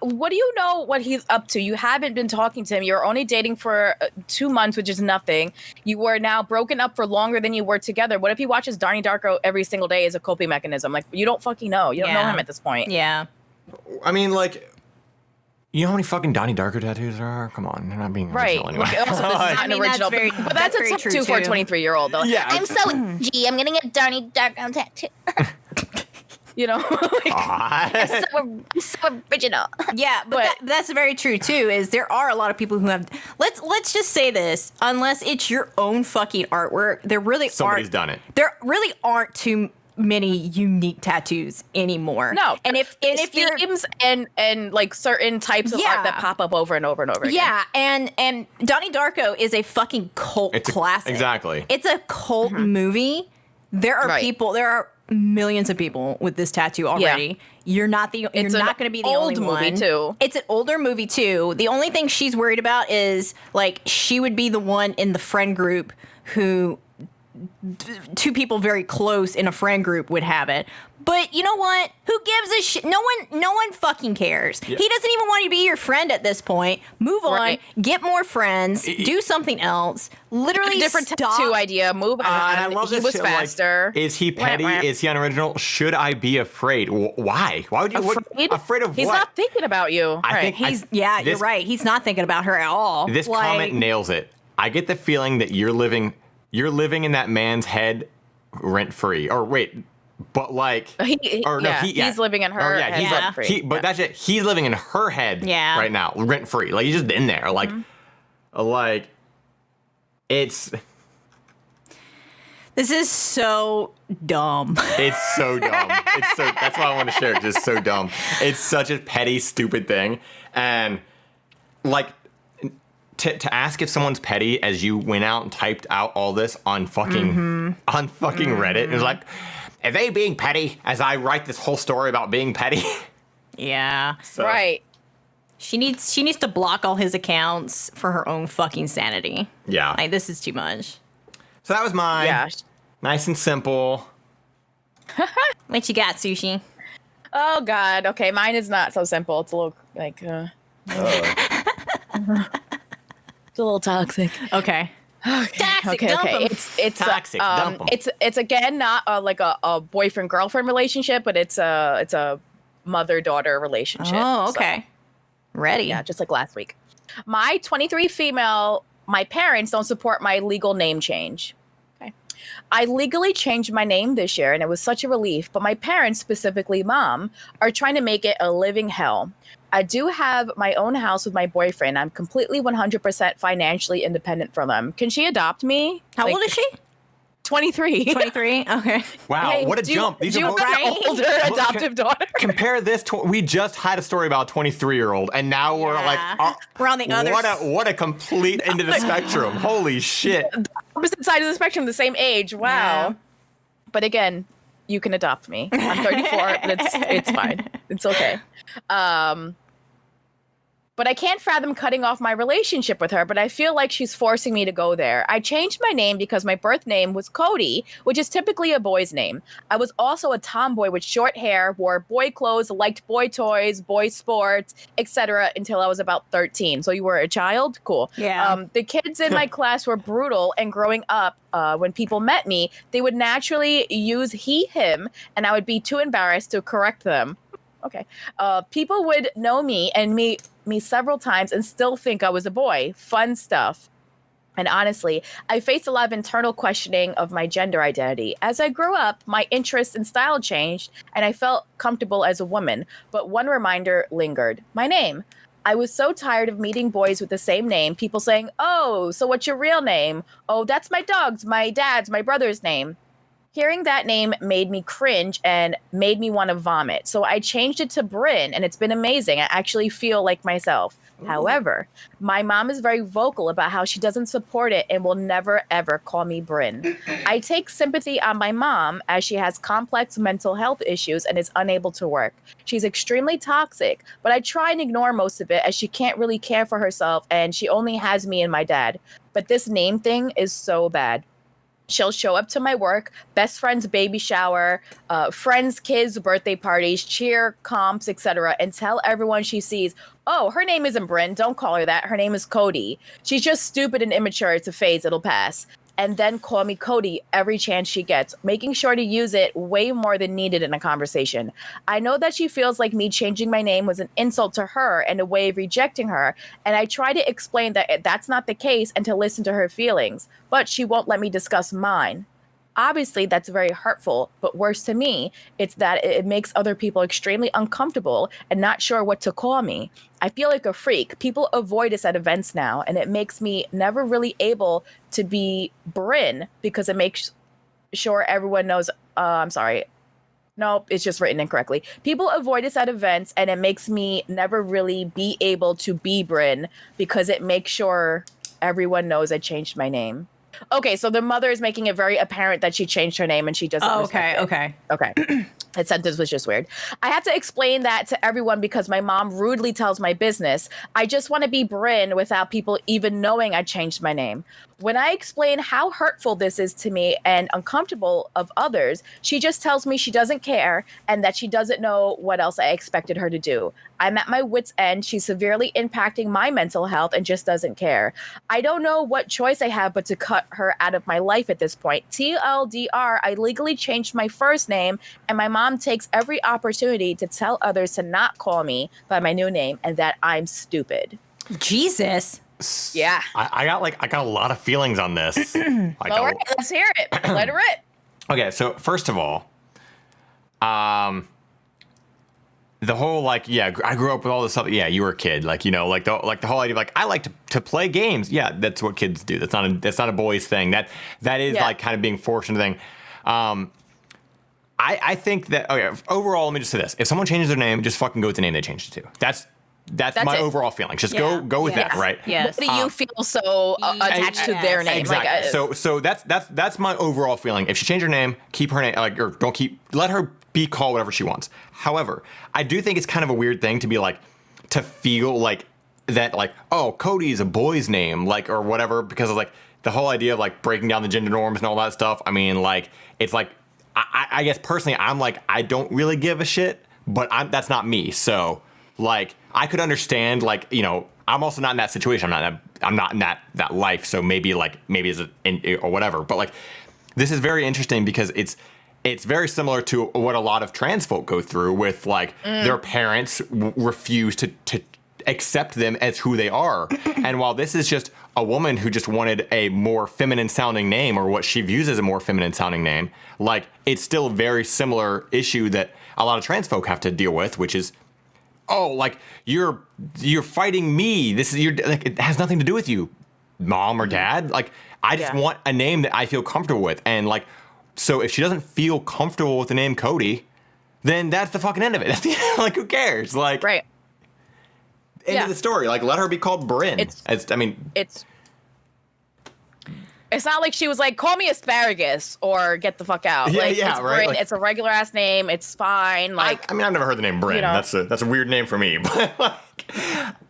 C: what do you know what he's up to? You haven't been talking to him. You're only dating for 2 months, which is nothing. You were now broken up for longer than you were together. What if he watches Donnie Darko every single day as a coping mechanism? Like, you don't fucking know. You don't know him at this point.
A: Yeah.
B: I mean, like, you know how many fucking Donnie Darko tattoos there are? Come on, they're not being original anyway.
C: Also, this is not an original, but that's a tattoo for a 23-year-old, though.
B: Yeah,
C: I'm so edgy. I'm getting a Donnie Darko tattoo. You know, I'm so original.
A: Yeah, but that's very true too. Is there are a lot of people who have. Let's just say this: unless it's your own fucking artwork,
B: somebody's done it.
A: There really aren't too many unique tattoos anymore.
C: No,
A: and if you're
C: themes and like certain types of art that pop up over and over and over again.
A: Yeah, and Donnie Darko is a fucking cult classic.
B: Exactly,
A: it's a cult movie. There are There are millions of people with this tattoo already. Yeah. You're not going to be the only one.
C: Movie too.
A: It's an older movie too. The only thing she's worried about is like she would be the one in the friend group who two people very close in a friend group would have it. But you know what? Who gives a shit? No one fucking cares. Yeah. He doesn't even want to be your friend at this point. Move on. Get more friends. Do something else. Literally,
C: different tattoo idea. Move on.
B: I love
C: he
B: this
C: was
B: shit,
C: faster.
B: Like, is he petty? Is he unoriginal? Should I be afraid? Why? Why would you? Afraid of
C: He's
B: what?
C: not thinking about you.
A: You're right. He's not thinking about her at all.
B: This comment nails it. I get the feeling that you're living in that man's head rent free. Or wait. But like,
C: he's living in her head rent free.
B: But that's it. He's living in her head right now, rent free. Like he's just in there. Like, it's.
A: This is so dumb.
B: It's so dumb. That's why I want to share it. It's so dumb. It's such a petty, stupid thing, and like. To ask if someone's petty as you went out and typed out all this on fucking Reddit, it was like, are they being petty as I write this whole story about being petty?
A: Yeah.
C: So. Right.
A: She needs to block all his accounts for her own fucking sanity.
B: Yeah.
A: Like, this is too much.
B: So that was mine. Yeah. Nice and simple.
A: What you got, Sushi?
C: Oh God. Okay, mine is not so simple. It's a little like it's a little toxic.
A: Okay. Toxic, dump 'em.
C: It's
B: Toxic, dump 'em.
C: It's again not like a boyfriend girlfriend relationship, but it's a mother daughter relationship.
A: Oh,
C: So,
A: okay. Ready.
C: yeah, just like last week. My 23 female. My parents don't support my legal name change. Okay, I legally changed my name this year, and it was such a relief. But my parents, specifically mom, are trying to make it a living hell. I do have my own house with my boyfriend. I'm completely 100% financially independent from him. Can she adopt me?
A: How old is she?
C: 23.
A: 23. Okay.
B: Wow,
C: Hey,
B: what a
C: do you-
B: jump. These
C: do
B: are
C: you
B: both
C: have an older adoptive daughter?
B: Compare this to we just had a story about a 23-year-old, and now we're like,
A: Yeah. We're on the other
B: what a complete end of the spectrum. Holy shit.
C: Opposite side of the spectrum, the same age. Wow.
A: Yeah.
C: But again, you can adopt me. I'm 34, but it's fine. It's okay. But I can't fathom cutting off my relationship with her, but I feel like she's forcing me to go there. I changed my name because my birth name was Cody, which is typically a boy's name. I was also a tomboy with short hair, wore boy clothes, liked boy toys, boy sports, etc. until I was about 13. So you were a child? Cool.
A: Yeah.
C: The kids in my class were brutal, and growing up, when people met me, they would naturally use he, him, and I would be too embarrassed to correct them. Okay. People would know me and me several times and still think I was a boy. Fun stuff. And honestly, I faced a lot of internal questioning of my gender identity. As I grew up, my interest and style changed, and I felt comfortable as a woman. But one reminder lingered: my name. I was so tired of meeting boys with the same name, people saying, "Oh, so what's your real name?" "Oh, that's my dog's, my dad's, my brother's name." Hearing that name made me cringe and made me want to vomit. So I changed it to Bryn, and it's been amazing. I actually feel like myself. Ooh. However, my mom is very vocal about how she doesn't support it and will never, ever call me Bryn. I take sympathy on my mom as she has complex mental health issues and is unable to work. She's extremely toxic, but I try and ignore most of it as she can't really care for herself and she only has me and my dad. But this name thing is so bad. She'll show up to my work, best friend's baby shower, friends' kids' birthday parties, cheer, comps, etc., and tell everyone she sees, "Oh, her name isn't Bryn. Don't call her that. Her name is Cody. She's just stupid and immature. It's a phase. It'll pass." And then call me Cody every chance she gets, making sure to use it way more than needed in a conversation. I know that she feels like me changing my name was an insult to her and a way of rejecting her, and I try to explain that that's not the case and to listen to her feelings, but she won't let me discuss mine. Obviously, that's very hurtful, but worse to me, it's that it makes other people extremely uncomfortable and not sure what to call me. I feel like a freak. People avoid us at events now, and it makes me never really able to be Bryn because it makes sure everyone knows. I'm sorry. Nope, it's just written incorrectly. People avoid us at events, and it makes me never really be able to be Bryn because it makes sure everyone knows I changed my name. Okay, so the mother is making it very apparent that she changed her name and she doesn't respect it. Okay. That sentence was just weird. I have to explain that to everyone because my mom rudely tells my business. I just want to be Bryn without people even knowing I changed my name. When I explain how hurtful this is to me and uncomfortable of others, she just tells me she doesn't care and that she doesn't know what else I expected her to do. I'm at my wit's end. She's severely impacting my mental health and just doesn't care. I don't know what choice I have but to cut her out of my life at this point. TLDR, I legally changed my first name, and my mom takes every opportunity to tell others to not call me by my new name and that I'm stupid.
A: Jesus.
C: Yeah.
B: I got a lot of feelings on this.
C: All right, let's hear it. Let it rip.
B: Okay, so first of all, the whole I grew up with all this stuff. Yeah, you were a kid, the whole idea of I like to play games. Yeah, that's what kids do. That's not a boys thing. That is kind of being forced into thing. I think that overall, let me just say this: if someone changes their name, just fucking go with the name they changed it to. That's my overall feeling. Just go with that, right?
A: Yes.
C: What do you feel so attached to their name?
B: Exactly. So that's my overall feeling. If she changed her name, keep her name, or let her be called whatever she wants. However, I do think it's kind of a weird thing to be to feel that oh, Cody is a boy's name, or whatever, because of the whole idea of breaking down the gender norms and all that stuff. I mean, it's I guess personally I'm I don't really give a shit. but that's not me. So like I could understand, like, you know, I'm also not in that situation. I'm not in that life. So maybe as or whatever. But like, this is very interesting because it's very similar to what a lot of trans folk go through with like their parents refuse to accept them as who they are. And while this is just a woman who just wanted a more feminine sounding name, or what she views as a more feminine sounding name, like it's still a very similar issue that a lot of trans folk have to deal with, which is, oh, like you're fighting me. This is like, it has nothing to do with you, mom or dad. Like I just want a name that I feel comfortable with. And like, so if she doesn't feel comfortable with the name Cody, then that's the fucking end of it. That's the, like, who cares? Like,
C: Right.
B: End of the story. Like, let her be called Bryn.
C: It's not like she was like, call me Asparagus or get the fuck out.
B: Yeah,
C: like,
B: yeah,
C: it's
B: right.
C: Bryn,
B: Like,
C: it's a regular ass name. It's fine. Like,
B: I mean, I've never heard the name Bryn.
C: You know.
B: That's a weird name for me. But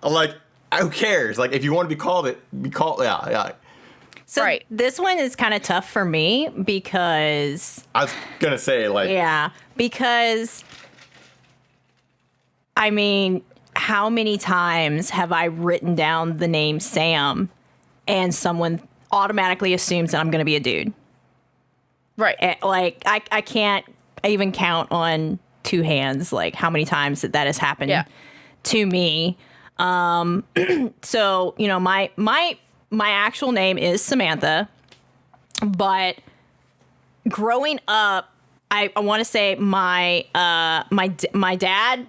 B: like, who cares? Like, if you want to be called it, be called. Yeah.
A: So
C: Right.
A: this one is kind of tough for me because
B: I was gonna say, like,
A: because I mean, how many times have I written down the name Sam and someone automatically assumes that I'm going to be a dude?
C: right.
A: Like, I can't even count on two hands, like, how many times that has happened to me. So, you know, my actual name is Samantha, but growing up, I want to say my dad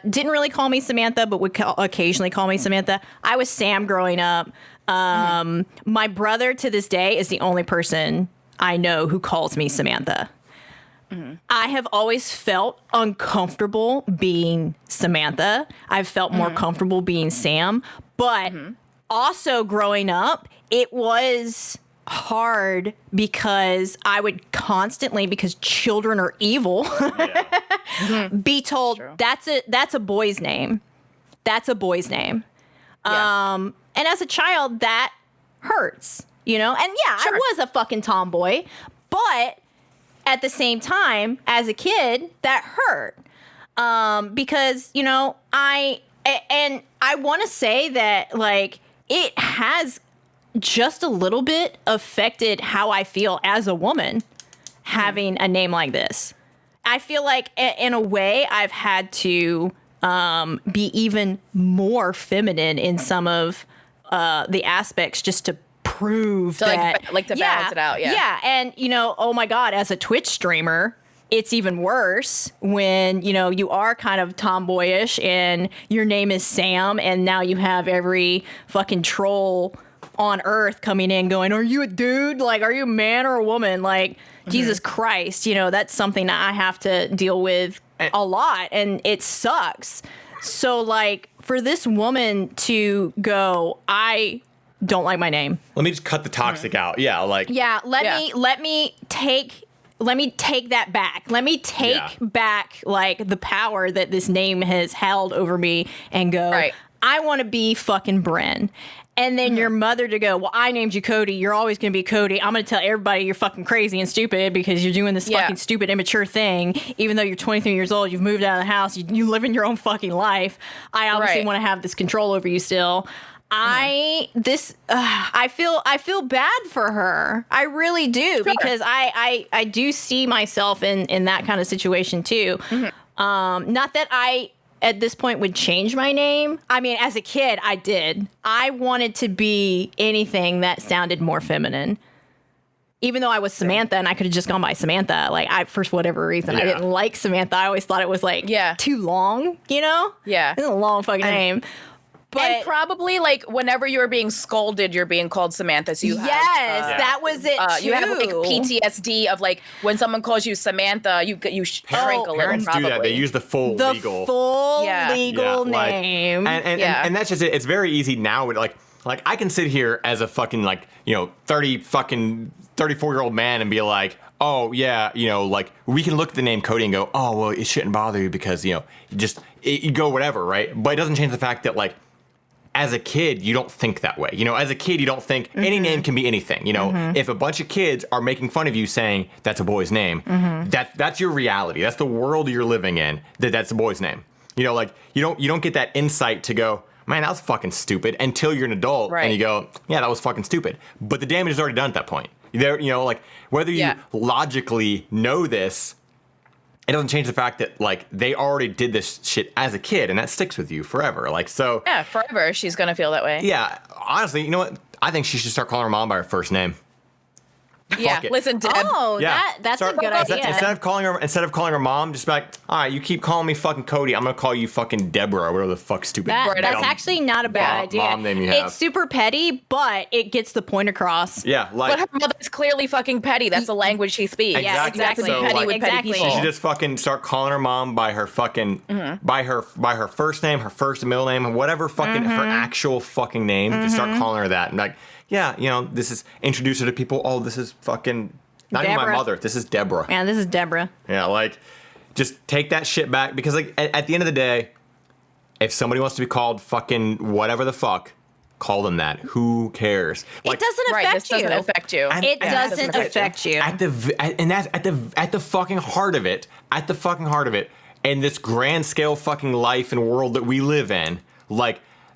A: didn't really call me Samantha, but would occasionally call me Samantha. I was Sam growing up. My brother to this day is the only person I know who calls me Samantha. I have always felt uncomfortable being Samantha. I've felt more comfortable being Sam, but also growing up, it was hard because I would constantly, because children are evil, be told that's a boy's name. That's a boy's name.
C: Yeah.
A: And as a child, that hurts, you know? And I was a fucking tomboy, but at the same time, as a kid, that hurt. Because, you know, I want to say that, like, it has just a little bit affected how I feel as a woman having a name like this. I feel like in a way I've had to be even more feminine in some of the aspects just to prove that,
C: like to balance it out.
A: Yeah. And, you know, oh my God, as a Twitch streamer, it's even worse when, you know, you are kind of tomboyish and your name is Sam, and now you have every fucking troll on earth coming in going, are you a dude? Like, are you a man or a woman? Like, Jesus Christ, you know, that's something that I have to deal with a lot, and it sucks. So, like, for this woman to go, I don't like my name.
B: let me just cut the toxic out. Yeah, like,
A: Let me take that back. Let me take back, like, the power that this name has held over me and go, I want to be fucking Bryn. And then your mother to go, well, I named you Cody. You're always going to be Cody. I'm going to tell everybody you're fucking crazy and stupid because you're doing this fucking stupid, immature thing. Even though you're 23 years old, you've moved out of the house, you live in your own fucking life. I obviously want to have this control over you still. I feel bad for her. I really do, because I do see myself in that kind of situation too. Not that I at this point would change my name. I mean, as a kid, I did. I wanted to be anything that sounded more feminine. Even though I was Samantha and I could have just gone by Samantha, like, for whatever reason, I didn't like Samantha. I always thought it was like too long, you know?
C: Yeah.
A: It's a long fucking name. But,
C: and probably, like, whenever you were being scolded, you're being called Samantha. So you have,
A: that was it too.
C: You have, like, PTSD of, like, when someone calls you Samantha, you shrink a little.
B: Parents
C: probably.
B: do that. They use the full legal
A: name.
B: And that's just it. It's very easy now. Like I can sit here as a fucking, like, you know, 34-year-old man and be like, oh yeah, you know, like, we can look at the name Cody and go, oh well, it shouldn't bother you because, you know, you go whatever, right? But it doesn't change the fact that, like, as a kid, you don't think that way. As a kid, you don't think any name can be anything. If a bunch of kids are making fun of you saying that's a boy's name, that's your reality. That's the world you're living in, that's a boy's name. You don't get that insight to go, man, that was fucking stupid, until you're an adult and you go, yeah, that was fucking stupid. But the damage is already done at that point. Whether you logically know this, it doesn't change the fact that they already did this shit as a kid, and that sticks with you forever.
C: Yeah, forever she's gonna feel that way.
B: Yeah, honestly, you know what? I think she should start calling her mom by her first name.
C: Yeah, listen, Deb.
A: Oh,
B: Yeah.
A: that's a good idea.
B: Instead of calling her mom, just be like, all right, you keep calling me fucking Cody, I'm gonna call you fucking Deborah or whatever the fuck stupid.
A: That's actually not a bad idea.
B: Mom name you have.
A: It's super petty, but it gets the point across.
B: Yeah,
C: but her mother's clearly fucking petty. That's the language she speaks.
A: Yeah, exactly.
B: So,
C: petty with petty people.
B: She should just fucking start calling her mom by her fucking by her first name, her first and middle name, whatever fucking her actual fucking name. Just start calling her that, and this is introduce her to people. Oh, this is fucking. Not even my mother. This is Deborah.
A: Yeah, this is Deborah.
B: Yeah, just take that shit back. Because, at the end of the day, if somebody wants to be called fucking whatever the fuck, call them that. Who cares?
A: It doesn't affect you.
C: Doesn't affect you.
A: It doesn't affect you.
B: And that's at the fucking heart of it. At the fucking heart of it. In this grand scale fucking life and world that we live in,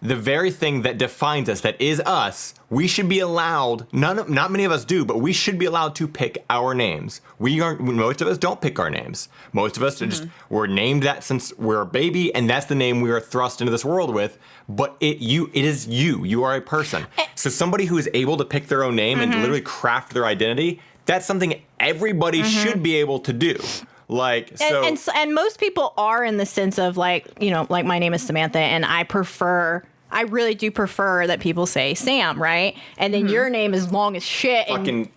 B: the very thing that defines us, that is us, we should be allowed, not many of us do, but we should be allowed to pick our names. Most of us don't pick our names. Most of us we're named that since we're a baby, and that's the name we are thrust into this world with. But it is you. You are a person. So somebody who is able to pick their own name and literally craft their identity, that's something everybody should be able to do.
A: And most people are, in the sense of my name is Samantha, and I really do prefer that people say Sam, right? And then your name is long as shit.
B: I go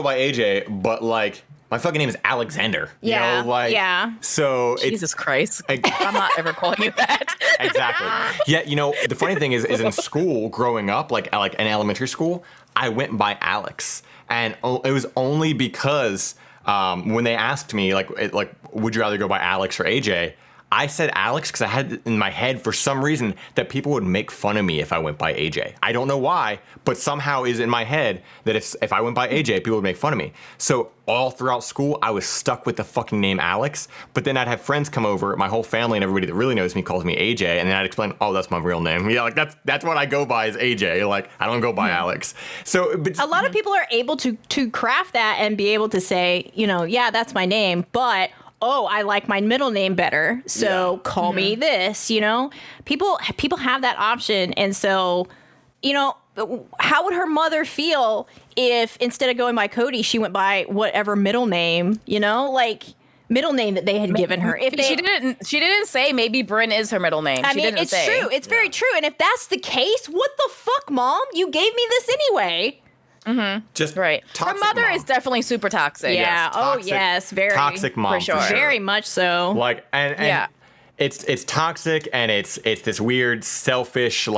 B: by AJ, but my fucking name is Alexander.
A: Yeah.
B: So
C: Jesus Christ. I'm not ever calling you that.
B: Exactly. Yeah, the funny thing is in school, growing up, in elementary school, I went by Alex. And it was only because when they asked me, would you rather go by Alex or AJ? I said Alex because I had in my head for some reason that people would make fun of me if I went by AJ. I don't know why, but somehow is in my head that if I went by AJ, people would make fun of me. So all throughout school, I was stuck with the fucking name Alex. But then I'd have friends come over, my whole family and everybody that really knows me calls me AJ, and then I'd explain, oh, that's my real name. Yeah, that's what I go by is AJ. I don't go by Alex. So
A: a lot of people are able to craft that and be able to say, yeah, that's my name, but I like my middle name better, so call me this, People have that option, and so, how would her mother feel if instead of going by Cody, she went by whatever middle name, middle name that they had given her?
C: She didn't say maybe Bryn is her middle name.
A: It's true. It's very true. And if that's the case, what the fuck, Mom? You gave me this anyway.
B: Just
C: right. Her mother
B: mom.
C: Is definitely super toxic.
A: Yeah.
B: Toxic,
A: yes. Very
B: toxic mom
C: for sure.
A: Very much so.
B: And it's toxic, and it's this weird, selfish,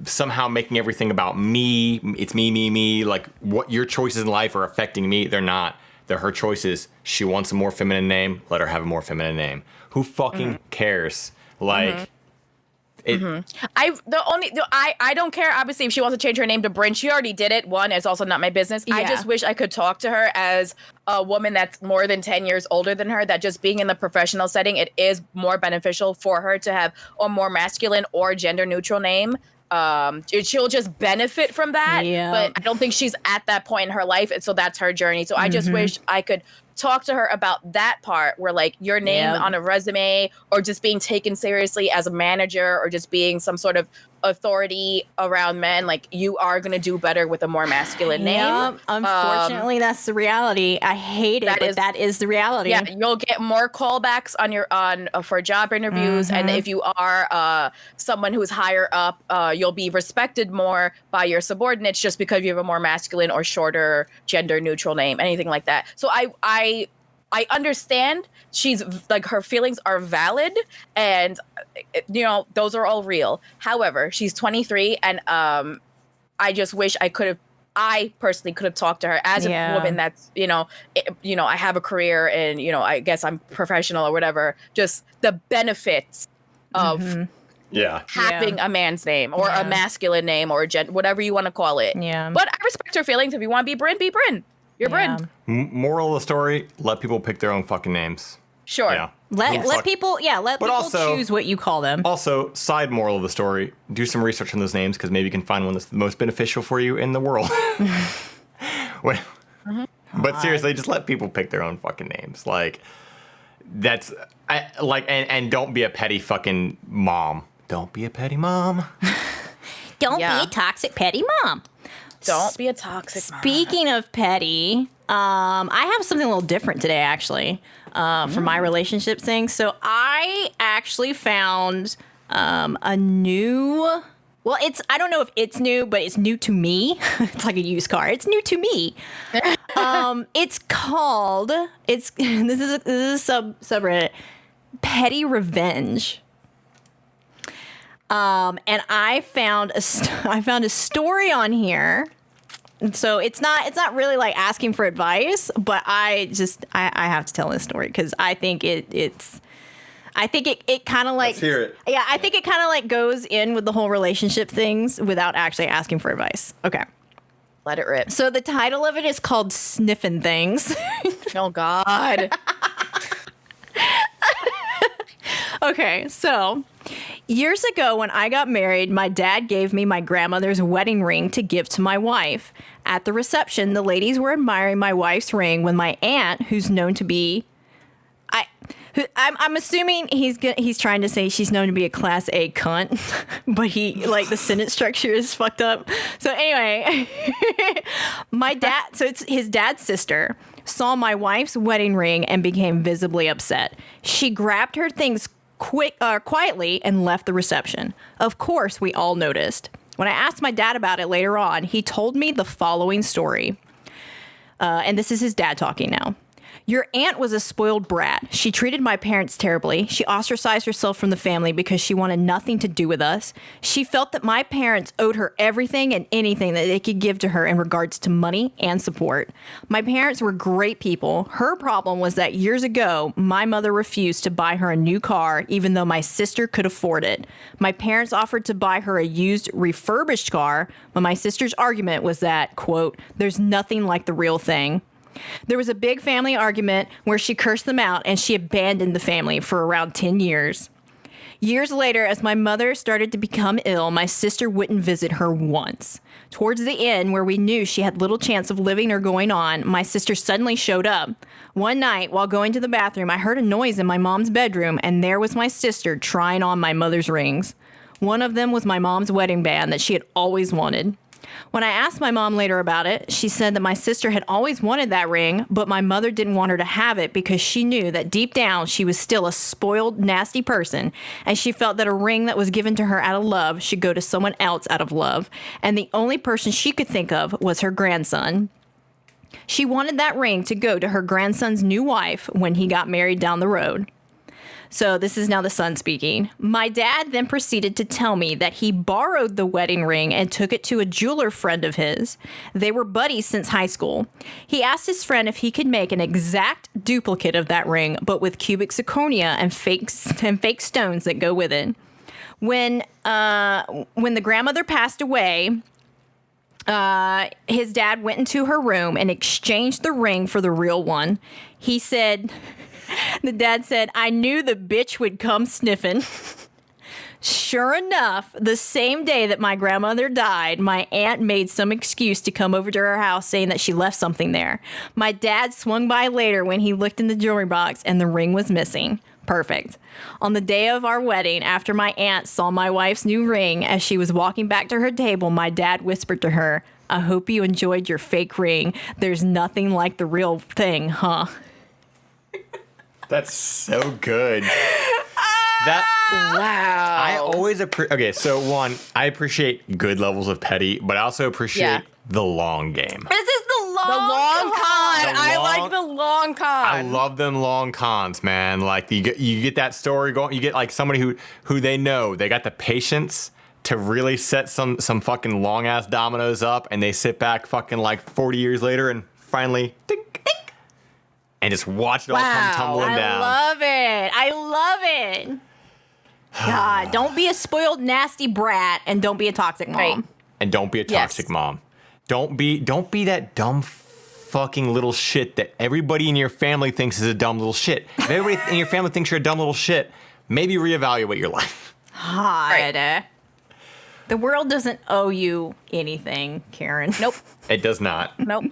B: somehow making everything about me. It's me. What your choices in life are affecting me. They're not. They're her choices. She wants a more feminine name. Let her have a more feminine name. Who fucking cares?
C: I don't care. Obviously, if she wants to change her name to Bryn, she already did it. One, it's also not my business. Yeah. I just wish I could talk to her as a woman that's more than 10 years older than her, that just being in the professional setting, it is more beneficial for her to have a more masculine or gender neutral name. She'll just benefit from that. Yeah. But I don't think she's at that point in her life. And so that's her journey. So I just wish I could talk to her about that part where your name on a resume, or just being taken seriously as a manager, or just being some sort of authority around men, you are going to do better with a more masculine name.
A: Unfortunately, that's the reality. I hate it, but that is the reality.
C: Yeah, you'll get more callbacks for job interviews, and if you are someone who's higher up, you'll be respected more by your subordinates just because you have a more masculine or shorter gender neutral name, anything like that. So I understand she's her feelings are valid, and those are all real. However, she's 23, and I just wish I personally could have talked to her as a woman that's I have a career, and I guess I'm professional or whatever. Just the benefits of
D: Yeah.
C: having a man's name or a masculine name or whatever you want to call it.
A: Yeah.
C: But I respect your feelings. If you want to be Bryn, be Bryn. You're Bryn.
D: Moral of the story, let people pick their own fucking names.
C: Sure.
D: Yeah.
A: Let people
D: also-
A: choose what you call them.
D: Also, side moral of the story, do some research on those names because maybe you can find one that's the most beneficial for you in the world. But seriously, just let people pick their own fucking names. Like, and don't be a petty fucking mom. Don't be a petty mom.
A: Don't
C: Yeah.
A: be a toxic petty mom.
C: Don't be a toxic mom.
A: Speaking of petty, I have something a little different today, actually, for my relationship thing. So I actually found a new. Well, I don't know if it's new, but it's new to me. It's like a used car. It's new to me. It's called. This is a subreddit. Petty Revenge. And I found a story on here. And so it's not really like asking for advice, but I have to tell this story because I think it kind of like,
D: Let's hear it.
A: Yeah, I think it kind of like goes in with the whole relationship things without actually asking for advice. Okay.
C: Let it rip.
A: So the title of it is called Sniffin Things.
C: Oh, God.
A: Okay, so years ago when I got married, my dad gave me my grandmother's wedding ring to give to my wife. At the reception, the ladies were admiring my wife's ring when my aunt, who's known to be, I'm assuming he's trying to say she's known to be a class A cunt, but the sentence structure is fucked up. So anyway, it's his dad's sister, saw my wife's wedding ring and became visibly upset. She grabbed her things quietly and left the reception. Of course, we all noticed. When I asked my dad about it later on, he told me the following story. And this is his dad talking now. Your aunt was a spoiled brat. She treated my parents terribly. She ostracized herself from the family because she wanted nothing to do with us. She felt that my parents owed her everything and anything that they could give to her in regards to money and support. My parents were great people. Her problem was that years ago, my mother refused to buy her a new car, even though my sister could afford it. My parents offered to buy her a used, refurbished car, but my sister's argument was that, quote, there's nothing like the real thing. There was a big family argument where she cursed them out and she abandoned the family for around 10 years. Years later, as my mother started to become ill, my sister wouldn't visit her once. Towards the end, where we knew she had little chance of living or going on, my sister suddenly showed up. One night, while going to the bathroom, I heard a noise in my mom's bedroom, and there was my sister trying on my mother's rings. One of them was my mom's wedding band that she had always wanted. When I asked my mom later about it, she said that my sister had always wanted that ring, but my mother didn't want her to have it because she knew that deep down she was still a spoiled, nasty person, and she felt that a ring that was given to her out of love should go to someone else out of love, and the only person she could think of was her grandson. She wanted that ring to go to her grandson's new wife when he got married down the road. So this is now the son speaking. My dad then proceeded to tell me that he borrowed the wedding ring and took it to a jeweler friend of his. They were buddies since high school. He asked his friend if he could make an exact duplicate of that ring, but with cubic zirconia and fake stones that go with it. When the grandmother passed away, his dad went into her room and exchanged the ring for the real one. He said... The dad said, I knew the bitch would come sniffing. Sure enough, the same day that my grandmother died, my aunt made some excuse to come over to her house saying that she left something there. My dad swung by later when he looked in the jewelry box and the ring was missing. Perfect. On the day of our wedding, after my aunt saw my wife's new ring, as she was walking back to her table, my dad whispered to her, I hope you enjoyed your fake ring. There's nothing like the real thing, huh?
D: That's so good.
C: Wow.
D: I always appreciate. Okay, so one, I appreciate good levels of petty, but I also appreciate the long game.
A: This is the long
C: con. I
D: long-
C: like the long con.
D: I love them long cons, man. Like you get that story going. You get like somebody who they know they got the patience to really set some fucking long ass dominoes up, and they sit back fucking like 40 years later and finally ding, ding, and just watch it all come tumbling down.
A: I love it. God, don't be a spoiled, nasty brat, and don't be a toxic mom.
C: Right.
D: And don't be a toxic mom. Don't be that dumb fucking little shit that everybody in your family thinks is a dumb little shit. If everybody in your family thinks you're a dumb little shit, maybe reevaluate your life.
A: God.
C: Right.
A: The world doesn't owe you anything, Karen.
C: Nope.
D: It does not.
C: Nope.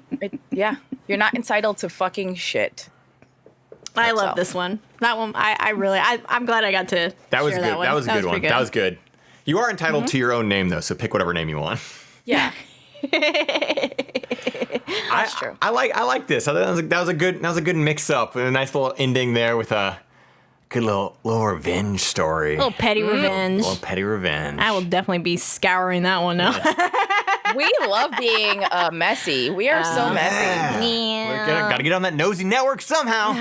C: Yeah. You're not entitled to fucking shit.
A: I love
C: all.
A: this one. That one, I'm glad I got to
D: That was
A: share
D: good.
A: that one.
D: That was a good one.
A: pretty
D: That was good. You are entitled to your own name though, so pick whatever name you want.
C: Yeah. That's true.
D: I like this. That was a good mix up and a nice little ending there with a good little revenge story.
A: little petty revenge.
D: Little petty revenge.
A: I will definitely be scouring that one now.
C: We love being messy. We are so messy.
A: Yeah.
D: Gotta get on that nosy network somehow.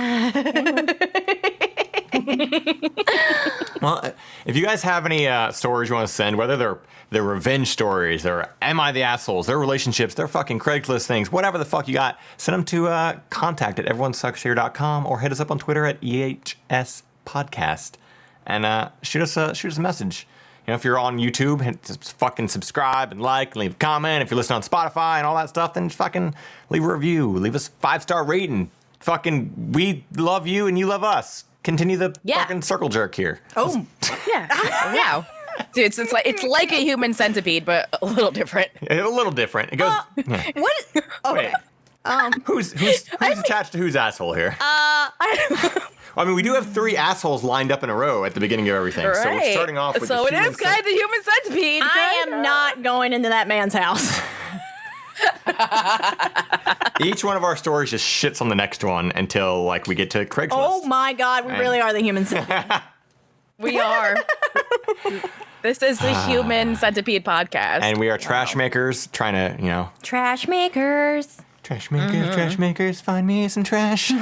D: Well, if you guys have any stories you want to send, whether they're revenge stories, or am I the assholes, their relationships, their fucking Craigslist things, whatever the fuck you got, send them to contact at everyonesuckshere.com or hit us up on Twitter at EHS Podcast and shoot us a message. You know, if you're on YouTube, fucking subscribe and like and leave a comment. If you're listening on Spotify and all that stuff, then just fucking leave a review. Leave us a 5-star rating. Fucking, we love you and you love us. Continue the fucking circle jerk here.
A: Oh,
C: Yeah. Wow. Dude, it's like a human centipede, but a little different.
D: A little different. It goes. Yeah.
A: what? Okay.
D: Wait. Who's attached to whose asshole here? I mean, we do have 3 assholes lined up in a row at the beginning of everything.
C: Right.
D: So we're starting off with
C: so
D: the
C: it
D: human
C: is kind of the human centipede.
A: I am not going into that man's house.
D: Each one of our stories just shits on the next one until like we get to Craigslist.
A: Oh my God, we really are the human centipede.
C: We are. This is the human centipede podcast.
D: And we are trash makers trying to, you know.
A: Trash makers.
D: Trash makers, find me some trash.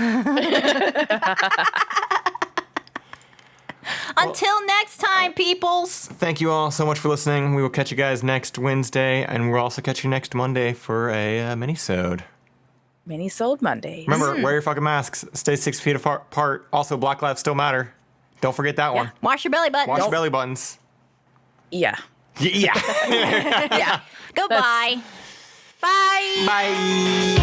A: Until next time, peoples.
D: Thank you all so much for listening. We will catch you guys next Wednesday, and we'll also catch you next Monday for a mini-sode.
C: Minisode Mondays.
D: Remember, wear your fucking masks. Stay 6 feet apart. Also, Black Lives Still Matter. Don't forget that one.
A: Wash your belly button.
D: Wash your belly buttons.
C: Yeah.
D: Yeah.
C: Yeah.
A: Goodbye. Bye.
D: Bye.